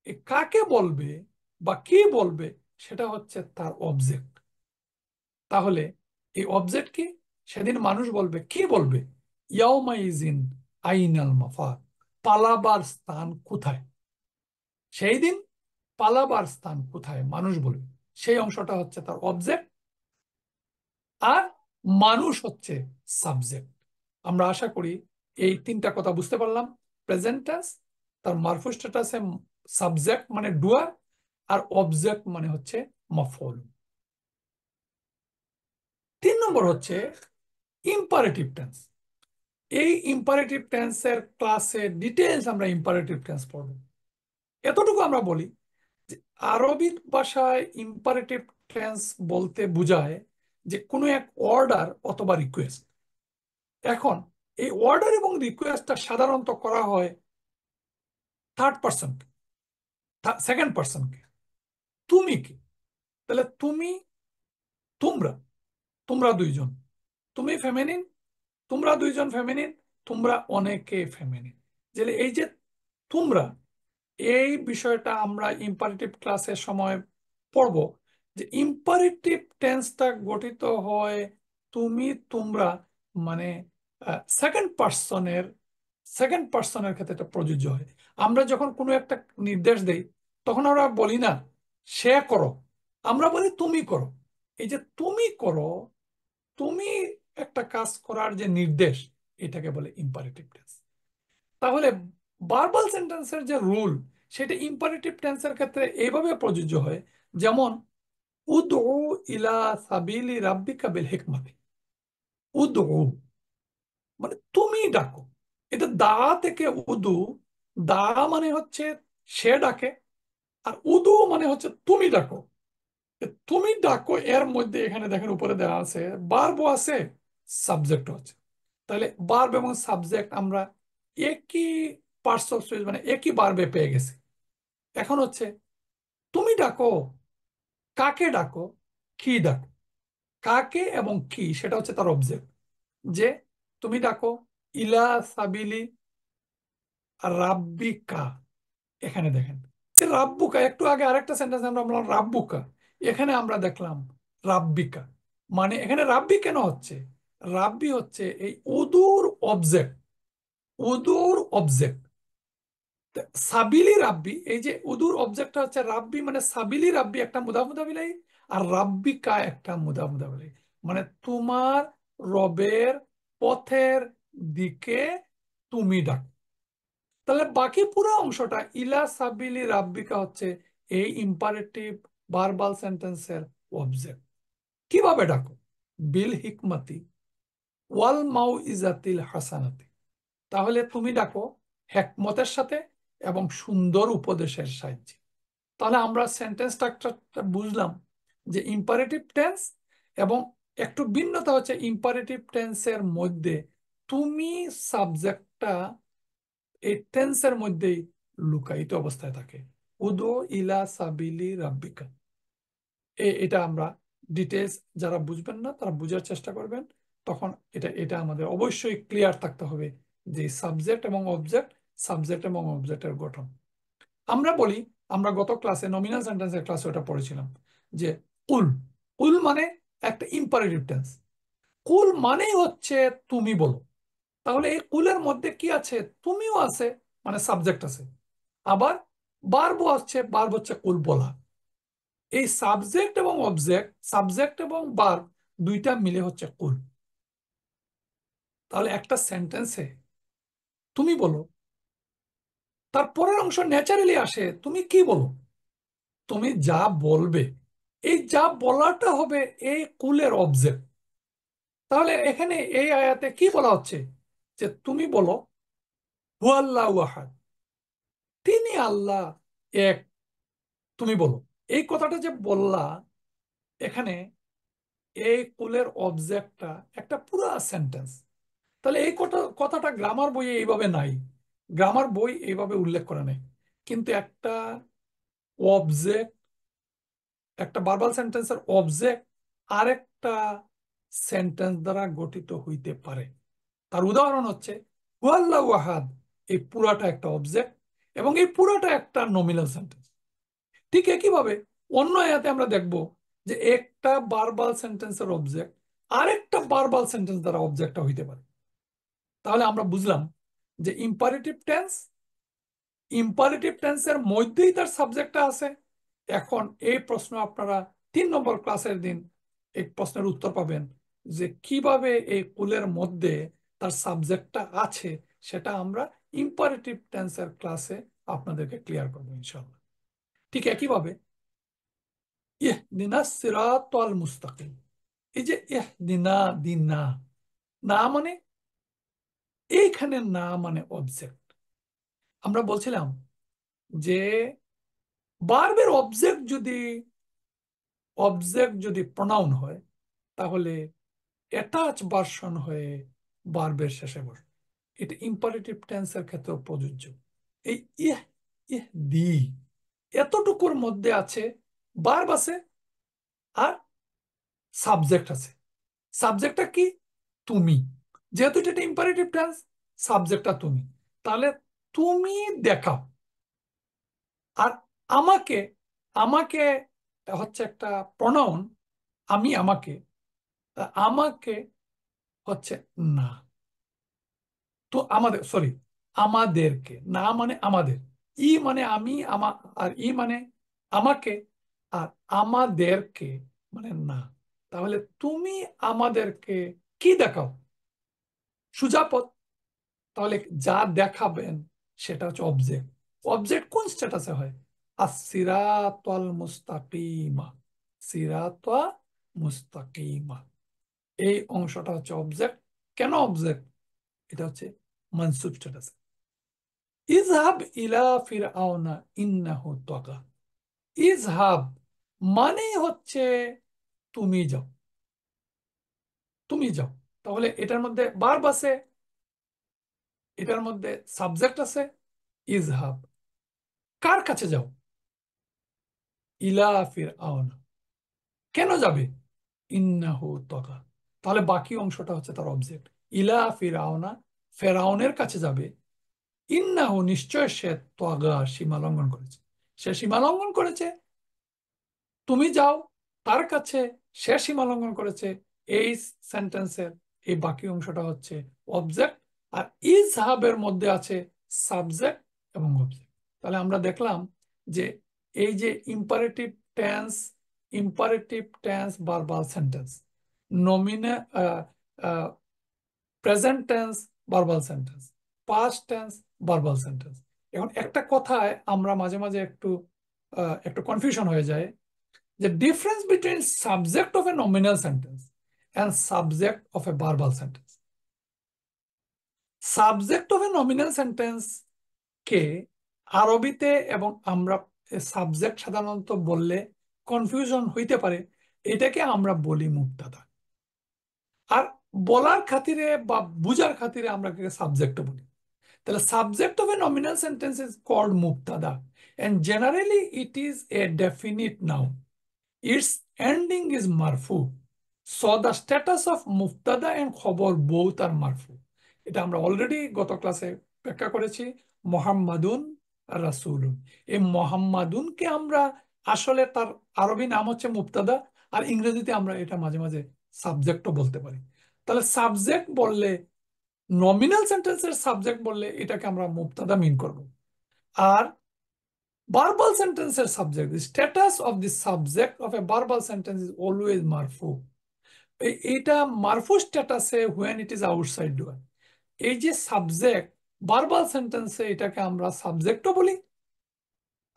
এই কাকে বলবে বা কি বলবে সেটা হচ্ছে তার অবজেক্ট। তাহলে এই অবজেক্ট কি? সেদিন মানুষ বলবে। কি বলবে? ইয়াউমাইজিন আইনাল মাফার, পালাবার স্থান কোথায়? সেই দিন পালাবার স্থান কোথায় মানুষ বলবে। সেই অংশটা হচ্ছে তার অবজেক্ট, আর মানুষ হচ্ছে সাবজেক্ট। আমরা আশা করি এই তিনটা কথা বুঝতে পারলাম। প্রেজেন্ট টেন্স, তার মারফু স্ট্যাটাসে সাবজেক্ট মানে ডুয়ার, আর অবজেক্ট মানে হচ্ছে মাফউল। 3 নম্বর হচ্ছে ইম্পারেটিভ টেন্স। এই ইম্পারেটিভ টেন্সের ক্লাসে ডিটেলস আমরা ইম্পারেটিভ টেন্স পড়ব। এতটুকু আমরা বলি যে আরবি ভাষায় ইম্পারেটিভ টেন্স বলতে বোঝায় যে কোনো এক অর্ডার অথবা রিকোয়েস্ট। এখন এই অর্ডার এবং রিকোয়েস্টটা সাধারণত করা হয় থার্ড পার্সন, সেকেন্ড পার্সনকে। তুমি কি? তাহলে তুমি, তোমরা, তোমরা দুইজন, তুমি ফেমিনিন, তোমরা দুইজন ফেমিনিন, তোমরা অনেকে ফেমিনিন। যে এই যে তোমরা, এই বিষয়টা আমরা ইম্পারেটিভ ক্লাসের সময় পড়ব যে ইম্পারেটিভ টেন্সটা গঠিত হয় তুমি তোমরা, মানে সেকেন্ড পার্সনের ক্ষেত্রে এটা প্রযোজ্য হয়। আমরা যখন কোনো একটা নির্দেশ দেই তখন আমরা বলি না সে করো, আমরা বলি তুমি করো। এই যে তুমি করো, তুমি একটা কাজ করার যে নির্দেশ, এটাকে বলে ইম্পারেটিভ টেন্স। তাহলে ভার্বাল সেন্টেন্সের যে রুল, সেটা ইম্পারেটিভ টেন্সের ক্ষেত্রে এইভাবে প্রযোজ্য হয়। যেমন উদউ ইলা সাবিলি রাব্বিকা বিল হিকমাতি। উদউ মানে তুমি ডাকো। এটা দা থেকে উদু, দা মানে হচ্ছে সে ডাকে, আর উদু মানে হচ্ছে তুমি ডাকো। তুমি ডাকো এর মধ্যে এখানে দেখেন উপরে দেওয়া আছে বার্বও আছে, সাবজেক্টও আছে। তাহলে বার্ব এবং সাবজেক্ট আমরা একই পার্টস অফ স্পিচ মানে একই বার্বে পেয়ে গেছি। এখন হচ্ছে তুমি ডাকো, কাকে ডাকো, কি ডাকো। কাকে এবং কি সেটা হচ্ছে তার অবজেক্ট। যে তুমি ডাকো ইলা সাবিলি রাব্বিকা। এখানে দেখেন যে রাব্বুকা, একটু আগে আরেকটা সেন্টেন্স আমরা বললাম রাব্বুকা, এখানে আমরা দেখলাম রাব্বিকা। মানে এখানে রাব্বি কেন হচ্ছে? রাব্বি হচ্ছে এই উদুর অবজেক্ট, উদুর অবজেক্ট। সাবিলি রাব্বি, এই যে উদুর অবজেক্টটা হচ্ছে রাব্বি, মানে সাবিলি রাব্বি একটা মুদা মুদাবিলাই, আর রাব্বিকা একটা মুদা মুদাবিলাই। মানে তোমার রবের পথের দিকে তুমি ডাক। তাহলে বাকি পুরো অংশটা ইলা সাবিলি রাব্বিকা হচ্ছে এই ইম্পারেটিভ ভার্বাল সেন্টেন্সের অবজেক্ট। কিভাবে ডাকো? বিল হিকমতি ওয়াল মাউ ইজাতিল হাসানাতি। তাহলে তুমি ডাকো হেকমতের সাথে এবং সুন্দর উপদেশের সাহায্যে। তাহলে আমরা সেন্টেন্স স্ট্রাকচারটা বুঝলাম যে ইম্পারেটিভ টেন্স, এবং একটু ভিন্নতা হচ্ছে ইম্পারেটিভ টেন্সের মধ্যে তুমি সাবজেক্টটা এই টেন্সের মধ্যেই লুকায়িত অবস্থায় থাকে। উদু ইলা সাবিলি রাব্বিকা। এটা আমরা ডিটেলস, যারা বুঝবেন না তারা বুঝার চেষ্টা করবেন। তখন এটা এটা আমাদের অবশ্যই ক্লিয়ার থাকতে হবে যে সাবজেক্ট এবং অবজেক্ট, সাবজেক্ট এবং অবজেক্টের গঠন। আমরা বলি, আমরা গত ক্লাসে নমিনাল সেন্টেন্সের ক্লাসে ওটা পড়েছিলাম যে কুল, কুল মানে একটা ইম্পারেটিভ টেন্স। কুল মানেই হচ্ছে তুমি বলো। তাহলে এই কুলের মধ্যে কি আছে? তুমিও আছে, মানে সাবজেক্ট আছে। আবার বারবো আছে, বার্ব হচ্ছে কুল বলা। এই সাবজেক্ট এবং অবজেক্ট, সাবজেক্ট এবং ভার্ব দুইটা মিলে হচ্ছে কুল। তাহলে একটা সেন্টেন্সে তুমি বলো, তার পরের অংশ ন্যাচারালি আসে তুমি কি বলো, তুমি যা বলবে। এই যা বলাটা হবে এই কুলের অবজেক্ট। তাহলে এখানে এই আয়াতে কি বলা হচ্ছে, যে তুমি বলো হুয়াল্লাহু আহাদ, তিনি আল্লাহ এক, তুমি বলো। এই কথাটা যে বললা, এখানে এই কুলের অবজেক্টটা একটা পুরো সেন্টেন্স। তাহলে এই কথাটা গ্রামার বইয়ে এইভাবে নাই, গ্রামার বই এইভাবে উল্লেখ করে নাই। কিন্তু একটা অবজেক্ট, একটা ভার্বাল সেন্টেন্সের অবজেক্ট আরেকটা সেন্টেন্স দ্বারা গঠিত হইতে পারে। তার উদাহরণ হচ্ছে হুয়াল্লাহু আহাদ, এই পুরাটা একটা অবজেক্ট এবং এই পুরাটা একটা নমিনাল সেন্টেন্স। ঠিক একইভাবে অন্য আয়াতে আমরা দেখব যে একটা ভার্বাল সেন্টেন্সের অবজেক্ট আরেকটা ভার্বাল সেন্টেন্স দ্বারা অবজেক্টটা হইতে পারে। তাহলে আমরা বুঝলাম যে ইম্পারেটিভ টেন্সের মধ্যেই তার সাবজেক্টটা আছে। এখন এই প্রশ্ন আপনারা 3 নম্বর ক্লাসের দিন এই প্রশ্নের উত্তর পাবেন, যে কিভাবে এই কুলের মধ্যে তার সাবজেক্টটা আছে, সেটা আমরা ইম্পারেটিভ টেন্সের ক্লাসে আপনাদেরকে ক্লিয়ার করবো ইনশাল্লাহ। ঠিক একইভাবে ইহদিনাস সিরাতাল মুস্তাকিম, এই যে ইহদিনা, দিনা, না মানে, এইখানে না মানে অবজেক্ট। আমরা বলছিলাম যে ভার্বের অবজেক্ট যদি প্রনাউন হয়, তাহলে অ্যাটাচ ভার্সন হয়ে ভার্বের শেষে বসে। এটা ইম্পারেটিভ টেন্সের ক্ষেত্রে প্রযোজ্য। এই ইহ, ইহ দি, এতটুকুর মধ্যে আছে ভার্ব আছে আর সাবজেক্ট আছে। সাবজেক্টটা কি? তুমি। যেহেতু এটা ইম্পারেটিভ টেন্স, সাবজেক্টটা তুমি। তাহলে তুমি দেখাও। আর আমাকে, আমাকে হচ্ছে একটা প্রনাউন, আমি আমাকে, আমাকে হচ্ছে না। তো আমাদের, সরি, আমাদেরকে, না মানে আমাদের, ই মানে আমি, আর ই মানে আমাকে, আর আমাদেরকে মানে না। তাহলে তুমি আমাদেরকে কি দেখাও? সোজা পথ। তাহলে যা দেখাবেন সেটা হচ্ছে অবজেক্ট। অবজেক্ট কোন স্ট্যাটাসে হয়? আসিরাতাল মুস্তাকিমা, সিরাতা মুস্তাকিমা, এই অংশটা হচ্ছে অবজেক্ট। কেন অবজেক্ট? এটা হচ্ছে মানসুব স্ট্যাটাস। ইজহাব ইলা ফিরআউনা ইন্নাহু তাগা, ইজহাব মানে হচ্ছে তুমি যাও, তুমি যাও। তাহলে এটার মধ্যে ভার্ব আছে, এটার মধ্যে সাবজেক্ট আছে ইজহাব। কার কাছে যাও? ইলা ফিরআউনা, কেন যাবে? ইন্নাহু তাগা। তাহলে বাকি অংশটা হচ্ছে তার অবজেক্ট। ইলা ফিরআউনা, ফেরাউনের কাছে যাবে। ইন্নাহু, নিশ্চয় সে, তাগা, সীমা লঙ্ঘন করেছে। সে সীমা লঙ্ঘন করেছে। তুমি যাও তার কাছে, সে সীমা লঙ্ঘন করেছে। এই সেন্টেন্সের এই বাকি অংশটা হচ্ছে অবজেক্ট। আর ইজহাবের মধ্যে আছে সাবজেক্ট এবং অবজেক্ট। তাহলে আমরা দেখলাম যে এই যে ইম্পারেটিভ টেন্স ভার্বাল সেন্টেন্স, নমিনে present tense verbal sentence, past tense verbal sentence. এখন একটা কথায় আমরা মাঝে মাঝে একটু কনফিউশন হয়ে যায়, the difference between subject of a nominal sentence and subject of a verbal sentence. Subject of a nominal sentence কে আরবিতে, এবং আমরা সাবজেক্ট সাধারণত বললে কনফিউশন হইতে পারে, এটাকে আমরা বলি মুবতাদা। আর বলার খাতিরে বা বুঝার খাতিরে আমরা সাবজেক্ট বলি। তাহলে subject of a nominal sentence is called মুবতাদা, and generally it is a definite noun. Its ending is marfu. So the status of muftada and খবর both are marfu. এটা আমরা অলরেডি গত ক্লাসে ব্যাখ্যা করেছি। মোহাম্মাদুন রাসূলুন, এই মোহাম্মাদুনকে আমরা আসলে তার আরবি নাম হচ্ছে মুফতাদা, আর ইংরেজিতে আমরা এটা মাঝে মাঝে সাবজেক্টও বলতে পারি। তাহলে সাবজেক্ট বললে, নমিনাল সেন্টেন্সের সাবজেক্ট বললে এটাকে আমরা মুফতাদা মিন করব। আর verbal sentences subject, the status of the subject of a verbal sentence is always marfu. এটা মারফু স্ট্যাটাসে when it is outside doer। এই যে সাবজেক্ট ভার্বাল সেন্টেন্সে, এটাকে আমরা সাবজেক্টও বলি,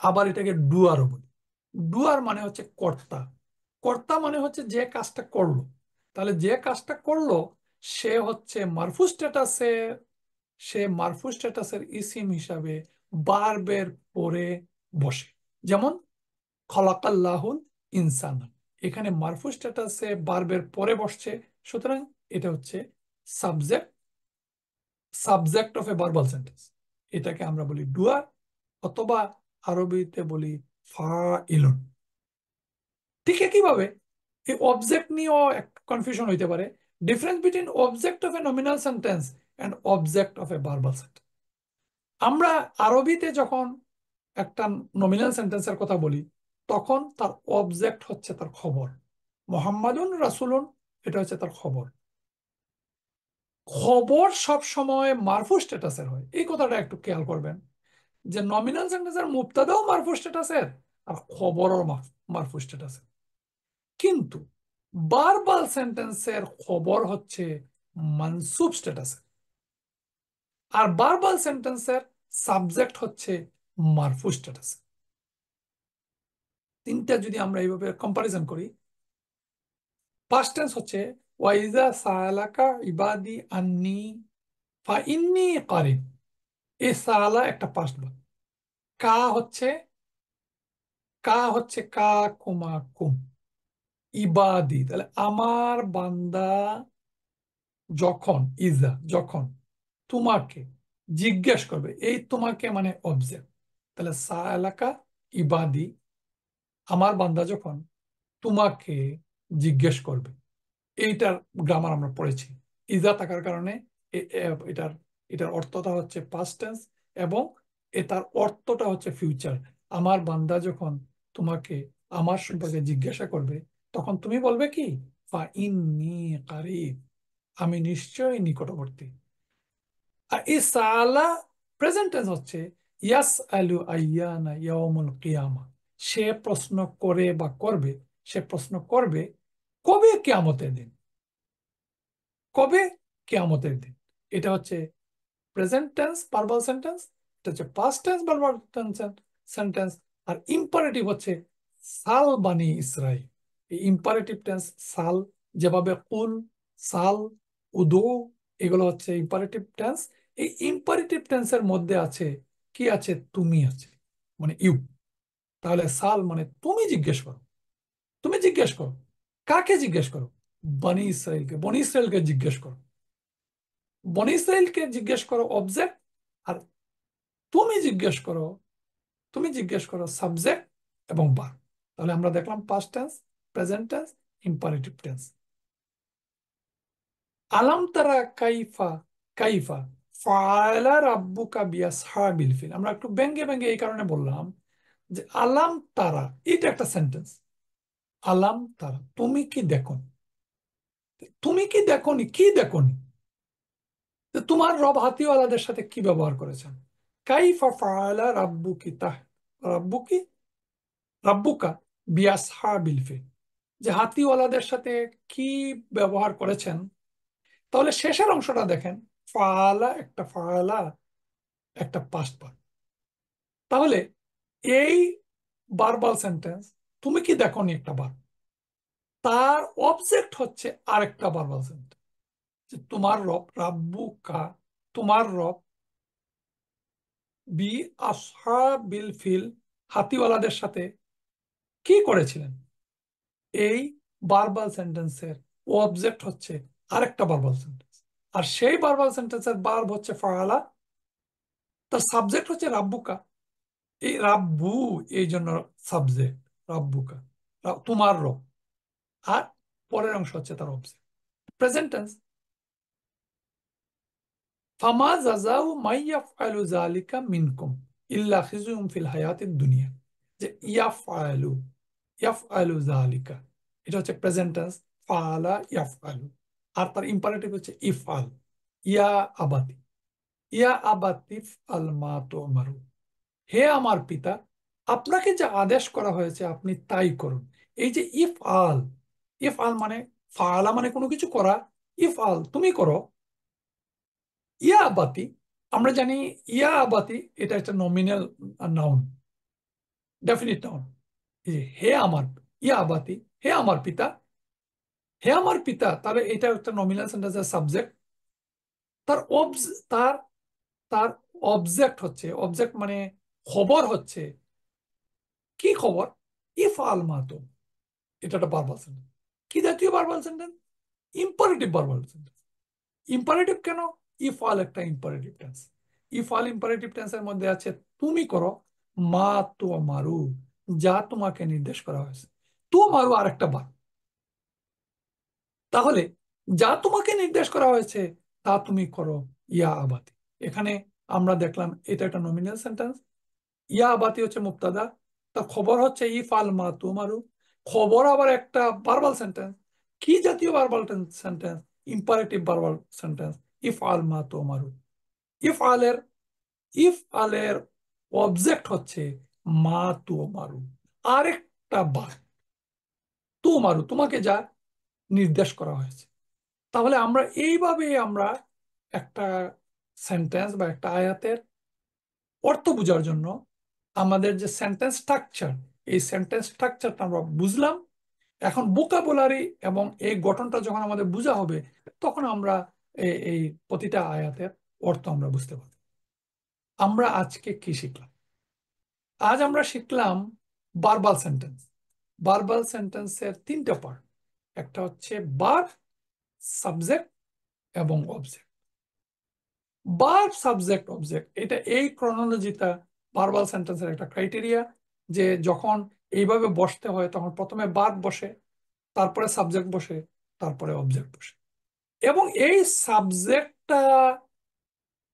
আবার এটাকে ডুয়ারও বলি। ডুয়ার মানে হচ্ছে কর্তা, কর্তা মানে হচ্ছে যে কাজটা করলো। তাহলে যে কাজটা করলো সে হচ্ছে মারফু স্ট্যাটাসে, সে মারফু স্ট্যাটাসের ইসিম হিসাবে বারবের পরে বসে। যেমন খলাকাল্লাহুল ইনসানা, এখানে মারফু স্ট্যাটাসে বারবের পরে বসছে, সুতরাং এটা হচ্ছে subject, subject of a verbal sentence. এটাকে আমরা বলি ডুয়ার, অথবা আরবিতে বলি ফাইলুন। ঠিক একইভাবে এই অবজেক্ট নিয়েও কনফিউশন হইতে পারে। Difference between object of a nominal sentence and object of a verbal sentence. আমরা আরবিতে যখন একটা নমিনাল সেন্টেন্সের কথা বলি, তখন তার অবজেক্ট হচ্ছে তার খবর। মোহাম্মদুন রাসূলুন, এটা হচ্ছে তার খবর। খবর সব সময় মারফু স্ট্যাটাসের হয়, এই কথাটা একটু খেয়াল করবেন, যে নমিনাল সেন্টেন্সের মুবতাদাও মারফু স্ট্যাটাসের আর খবরও মারফু স্ট্যাটাসের। কিন্তু ভার্বাল সেন্টেন্সের খবর হচ্ছে মানসুব স্ট্যাটাসের, আর ভার্বাল সেন্টেন্সের সাবজেক্ট হচ্ছে মারফু স্ট্যাটাসের। তিনটা যদি আমরা এইভাবে কম্পারিজন করি, পাস্ট টেন্স হচ্ছে ওয়াইজা সালাকা ইবাদি আন্নি ফাইন্নি কারিব। এই সালা একটা পাস্ট ভার্ব। কা হচ্ছে, কা কুমা কুম, ইবাদি তাহলে আমার বান্দা যখন, ইজা যখন তোমাকে জিজ্ঞেস করবে, এই তোমাকে মানে অবজেক্ট। তাহলে সালাকা ইবাদি, আমার বান্দা যখন তোমাকে জিজ্ঞেস করবে, এইটার গ্রামার আমরা পড়েছি। ইজা থাকার কারণে এটার এটার অর্থটা হচ্ছে পাস্ট টেন্স, এবং এটার অর্থটা হচ্ছে ফিউচার। আমার বান্দা যখন তোমাকে আমার সম্পর্কে জিজ্ঞাসা করবে, তখন তুমি বলবে কি, ফা ইন্নী কারিব, আমি নিশ্চয়ই নিকটবর্তী। আর এই সালা প্রেজেন্ট টেন্স হচ্ছে ইয়াস আলু আইয়ানা ইয়াউমুল কিয়ামা, সে প্রশ্ন করে বা করবে, সে প্রশ্ন করবে কবে কিয়ামতের দিন, কবে কিয়ামতের দিন। এটা হচ্ছে প্রেজেন্ট টেন্স ভার্বাল সেন্টেন্স, এটা হচ্ছে পাস্ট টেন্স ভার্বাল সেন্টেন্স। আর ইম্পারেটিভ হচ্ছে সাল বানি ইসরাইল। এই ইম্পারেটিভ টেন্স সাল, যেভাবে কুল, সাল, উদু, এগুলো হচ্ছে ইম্পারেটিভ টেন্স। এই ইম্পারেটিভ টেন্সের মধ্যে আছে কি, আছে তুমি আছে, মানে ইউ। তাহলে সাল মানে তুমি জিজ্ঞেস করো, তুমি জিজ্ঞেস করো, কাকে জিজ্ঞেস করো, বনি ইসরাইলকে, বনি ইসরাইলকে জিজ্ঞেস করো। বনি ইসরাইলকে জিজ্ঞেস করো অবজেক্ট, আর তুমি জিজ্ঞেস করো, তুমি জিজ্ঞেস করো সাবজেক্ট এবং ভার্ব। তাহলে আমরা দেখলাম past tense, present tense, imperative tense. আলাম তারা কাইফা, কাইফা ফাআলা রাব্বুকা বিআসহাবিল ফিল। আমরা একটু ব্যঙ্গে ব্যঙ্গে এই কারণে বললাম যে আলাম তারা, এটা একটা সেন্টেন্স। আলাম তারা, তুমি কি দেখো, তুমি কি দেখোনি, কি দেখোনি, যে তোমার রব হাতিওয়ালাদের সাথে কি ব্যবহার করেছেন। কাইফা ফাআলা রাব্বুকি তাহ, রাব্বুকি, রাব্বুকা বিআসহাবিল ফিল, যে হাতিওয়ালাদের সাথে কি ব্যবহার করেছেন। তাহলে শেষের অংশটা দেখেন, ফাআলা একটা, ফাআলা একটা পাস্ট ভার্ব। তাহলে এই ভার্বাল সেন্টেন্স তুমি কি দেখোনি একটা ভার্ব, তার অবজেক্ট হচ্ছে আরেকটা ভার্বাল সেন্টেন্স, যে তোমার রব রাব্বুকা, তোমার রব বি আসহাবিল ফিল, হাতিওয়ালাদের সাথে কি করেছিলেন। এই ভার্বাল সেন্টেন্সের অবজেক্ট হচ্ছে আরেকটা ভার্বাল সেন্টেন্স, আর সেই ভার্বাল সেন্টেন্সের ভার্ব হচ্ছে ফাআলা, তার সাবজেক্ট হচ্ছে রাব্বুকা। এই রাব্বু, এই জন্য সাবজেক্ট রাব্বুকা, তোমার রব। আর পরের অংশ হচ্ছে তার অবজেক্ট, প্রেজেন্ট টেন্স। ফামা জাযাউ মাইয়াফআলু যালিকা মিনকুম ইল্লা খিজুম ফিল হায়াতিদ দুনিয়া, যে ইয়াফআলু, ইয়াফআলু যালিকা, এটা হচ্ছে প্রেজেন্ট টেন্স, ফাআলা ইয়াফআলু। আর তার ইম্পারেটিভ হচ্ছে ইফআল, ইয়া আবাতি, ইয়া আবাতি ইফআল মা তুমারু, হে আমার পিতা, আপনাকে যে আদেশ করা হয়েছে আপনি তাই করুন। এই যে ইফ আল, ইফ আল মানে, ফাআলা মানে কোনো কিছু করা, ইফ আল তুমি করো। ইয়া আবাতি, আমরা জানি ইয়া আবাতি এটা একটা নমিনাল নাউন, ডেফিনিট নাউন। এই যে হে আমার, ইয়া আবাতি, হে আমার পিতা, হে আমার পিতা, তাহলে এটা একটা নমিনাল সেন্টেন্সের সাবজেক্ট। তার তার তার অবজেক্ট হচ্ছে, অবজেক্ট মানে খবর হচ্ছে, কি খবর? ইফ আল মাতো, এটা একটা ভার্বাল সেন্টেন্স। কি জাতীয় verbal sentence? Imperative verbal sentence. Imperative কেন? ইফ আল একটা imperative tense. If Al imperative টেন্সের মধ্যে আছে তুমি করো, মা তো মারু, যা তোমাকে নির্দেশ করা হয়েছে। তো মারু আরেকটা বার। তাহলে যা তোমাকে নির্দেশ করা হয়েছে তা তুমি করো, ইয়া আবাতি। এখানে আমরা দেখলাম এটা একটা নমিনাল সেন্টেন্স। ইয়া আবাতি হচ্ছে মুক্তাদা, তার খবর হচ্ছে ইফ আল মা তুমারু। খবর আবার একটা ভার্বাল সেন্টেন্স। কি জাতীয় verbal sentence? Imperative verbal sentence. ইফ আল মা তুমারু। ইফ আলের ইফ আলের অবজেক্ট হচ্ছে মা তুমারু, আরেকটা বার, তুমারু তোমাকে যা নির্দেশ করা হয়েছে। তাহলে আমরা এইভাবে আমরা একটা সেন্টেন্স বা একটা আয়াতের অর্থ বোঝার জন্য আমাদের যে সেন্টেন্স স্ট্রাকচার, এই সেন্টেন্স স্ট্রাকচারটা আমরা বুঝলাম। এখন ভোকাবুলারি এবং এই গঠনটা যখন আমাদের বোঝা হবে, তখন আমরা এই প্রতিটা আয়াতের অর্থ আমরা বুঝতে পারব। আমরা আজকে কি শিখলাম? আজ আমরা শিখলাম ভার্বাল সেন্টেন্স। ভার্বাল সেন্টেন্সের তিনটা পার্ট। একটা হচ্ছে ভার্ব, সাবজেক্ট এবং অবজেক্ট। ভার্ব, সাবজেক্ট, অবজেক্ট, এটা এই ক্রনোলজিটা ভার্বাল সেন্টেন্সের একটা ক্রাইটেরিয়া, যে যখন এইভাবে বসতে হয় তখন প্রথমে ভার্ব বসে, তারপরে সাবজেক্ট বসে, তারপরে অবজেক্ট বসে। এবং এই সাবজেক্টটা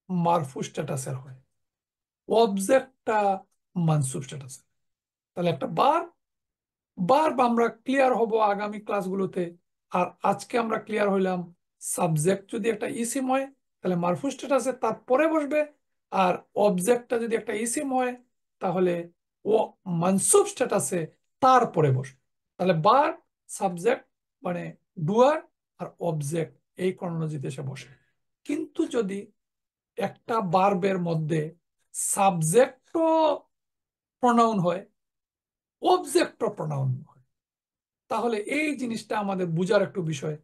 মারফু স্ট্যাটাসের হয়, অবজেক্টটা মানসুব স্ট্যাটাসের। তাহলে একটা ভার্ব আমরা ক্লিয়ার হব আগামী ক্লাসগুলোতে। আর আজকে আমরা ক্লিয়ার হইলাম সাবজেক্ট যদি একটা ইসিম হয় তাহলে মারফু স্ট্যাটাসে তারপরে বসবে, আর অবজেক্টটা যদি একটা ইসিম হয় তাহলে ও মানসুব স্ট্যাটাসে তারপরে বসবে। তাহলে ভার্ব, সাবজেক্ট মানে ডুয়ার, আর অবজেক্ট এই ক্রনোলজিতে এসে বসে। কিন্তু যদি একটা ভার্বের মধ্যে সাবজেক্টও প্রনাউন হয়, অবজেক্টও প্রনাউন হয়, তাহলে এই জিনিসটা আমাদের বুঝার একটু বিষয়।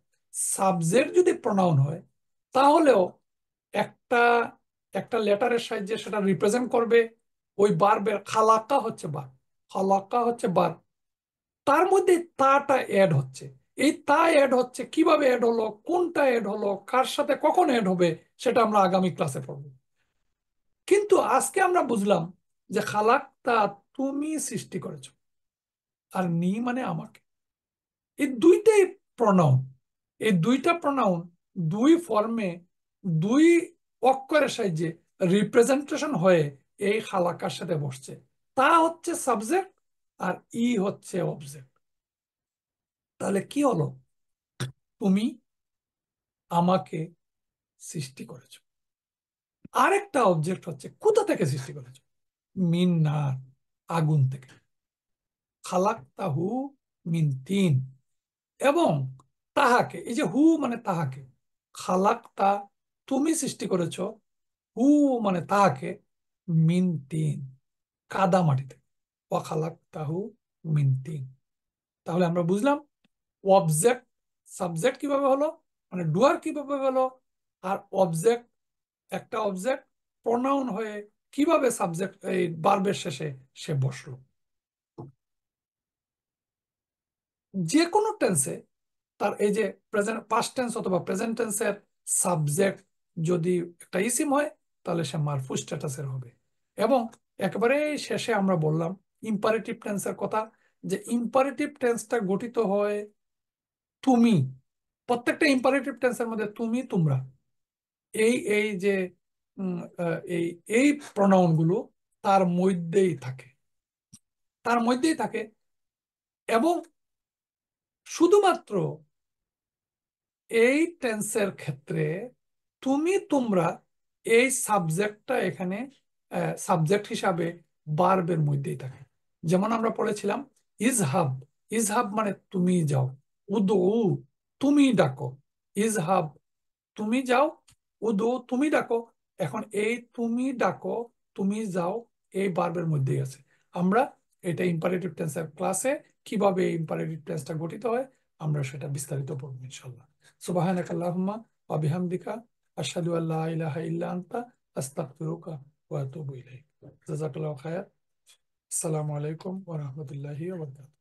সাবজেক্ট যদি প্রনাউন হয় তাহলেও একটা একটা লেটারের সাহায্যে সেটা রিপ্রেজেন্ট করবে ওই বার্বের। খালাক্কা হচ্ছে বার, খালাক্কা হচ্ছে বার, তার মধ্যে তাটা অ্যাড হচ্ছে। এই তা অ্যাড হচ্ছে, কিভাবে অ্যাড হলো, কোনটা অ্যাড হলো, কার সাথে কখন অ্যাড হবে, সেটা আমরা আগামী ক্লাসে পড়বো। কিন্তু আজকে আমরা বুঝলাম যে খালাক্তা তুমি সৃষ্টি করেছো, আর নি মানে আমাকে। এই দুইটাই প্রনাউন। এই দুইটা প্রনাউন দুই ফর্মে, দুই অক্ষরের সাহায্যে রিপ্রেজেন্টেশন হয়ে এই হালাকার সাথে বসছে। তা হচ্ছে সাবজেক্ট আর ই হচ্ছে অবজেক্ট। তাহলে কি হলো? তুমি আমাকে সৃষ্টি করেছো। আরেকটা অবজেক্ট হচ্ছে কোথা থেকে সৃষ্টি করেছো? মিন নার, আগুন থেকে। খালাক্তাহু মিন তিন। এবং তাহাকে, এই যে হু মানে তাহাকে, খালাক্তা তুমি সৃষ্টি করেছো, হু মানে তাহাকে, মিন তিন কাদা মাটি থেকে। ওয়া খালাক্তাহু মিন তিন। তাহলে আমরা বুঝলাম অবজেক্ট, সাবজেক্ট কিভাবে হলো, মানে ডুয়ার কিভাবে হলো, আর অবজেক্ট, একটা অবজেক্ট প্রনাউন হয়ে কিভাবে সাবজেক্ট এই ভার্বের শেষে সে বসলো। যে কোনো টেন্সে তার এই যে প্রেজেন্ট, পাস্ট টেন্স অথবা প্রেজেন্ট টেন্সের সাবজেক্ট যদি একটা ইসিম হয় তাহলে সে মারফু স্ট্যাটাসের হবে। এবং একেবারে শেষে আমরা বললাম ইম্পারেটিভ টেন্সের কথা, যে ইম্পারেটিভ টেন্সটা গঠিত হয় তুমি। প্রত্যেকটা ইম্পারেটিভ টেন্সের মধ্যে তুমি, তোমরা, এই এই যে এই এই প্রনাউন গুলো তার মধ্যেই থাকে, তার মধ্যেই থাকে। এবং শুধুমাত্র এই টেন্সের ক্ষেত্রে তুমি, তোমরা, এই সাবজেক্টটা এখানে সাবজেক্ট হিসাবে ভার্বের মধ্যেই থাকে। যেমন আমরা পড়েছিলাম ইজহাব। ইজহাব মানে তুমি যাও। উদু, তুমি ডাকো। ইজহাব তুমি যাও, উদু তুমি ডাকো। এখন এই তুমি ডাকো, তুমি যাও, এই ভার্বের মধ্যেই আছে। আমরা এটা ইম্পারেটিভ টেন্সের ক্লাসে কিভাবে ইম্পারেটিভ টেন্সটা গঠিত হয় আমরা সেটা বিস্তারিত পড়বো ইনশাআল্লাহ। সুবহানাকা আল্লাহুম্মা ওয়া বিহামদিকা আশহাদু আল্লা ইলাহা ইল্লা আনতা আস্তাগফিরুকা ওয়া আতুবু ইলাইক। জাযাকাল্লাহু খায়র। আসসালামু আলাইকুম ওয়া রাহমাতুল্লাহি ওয়া বারাকাতুহু।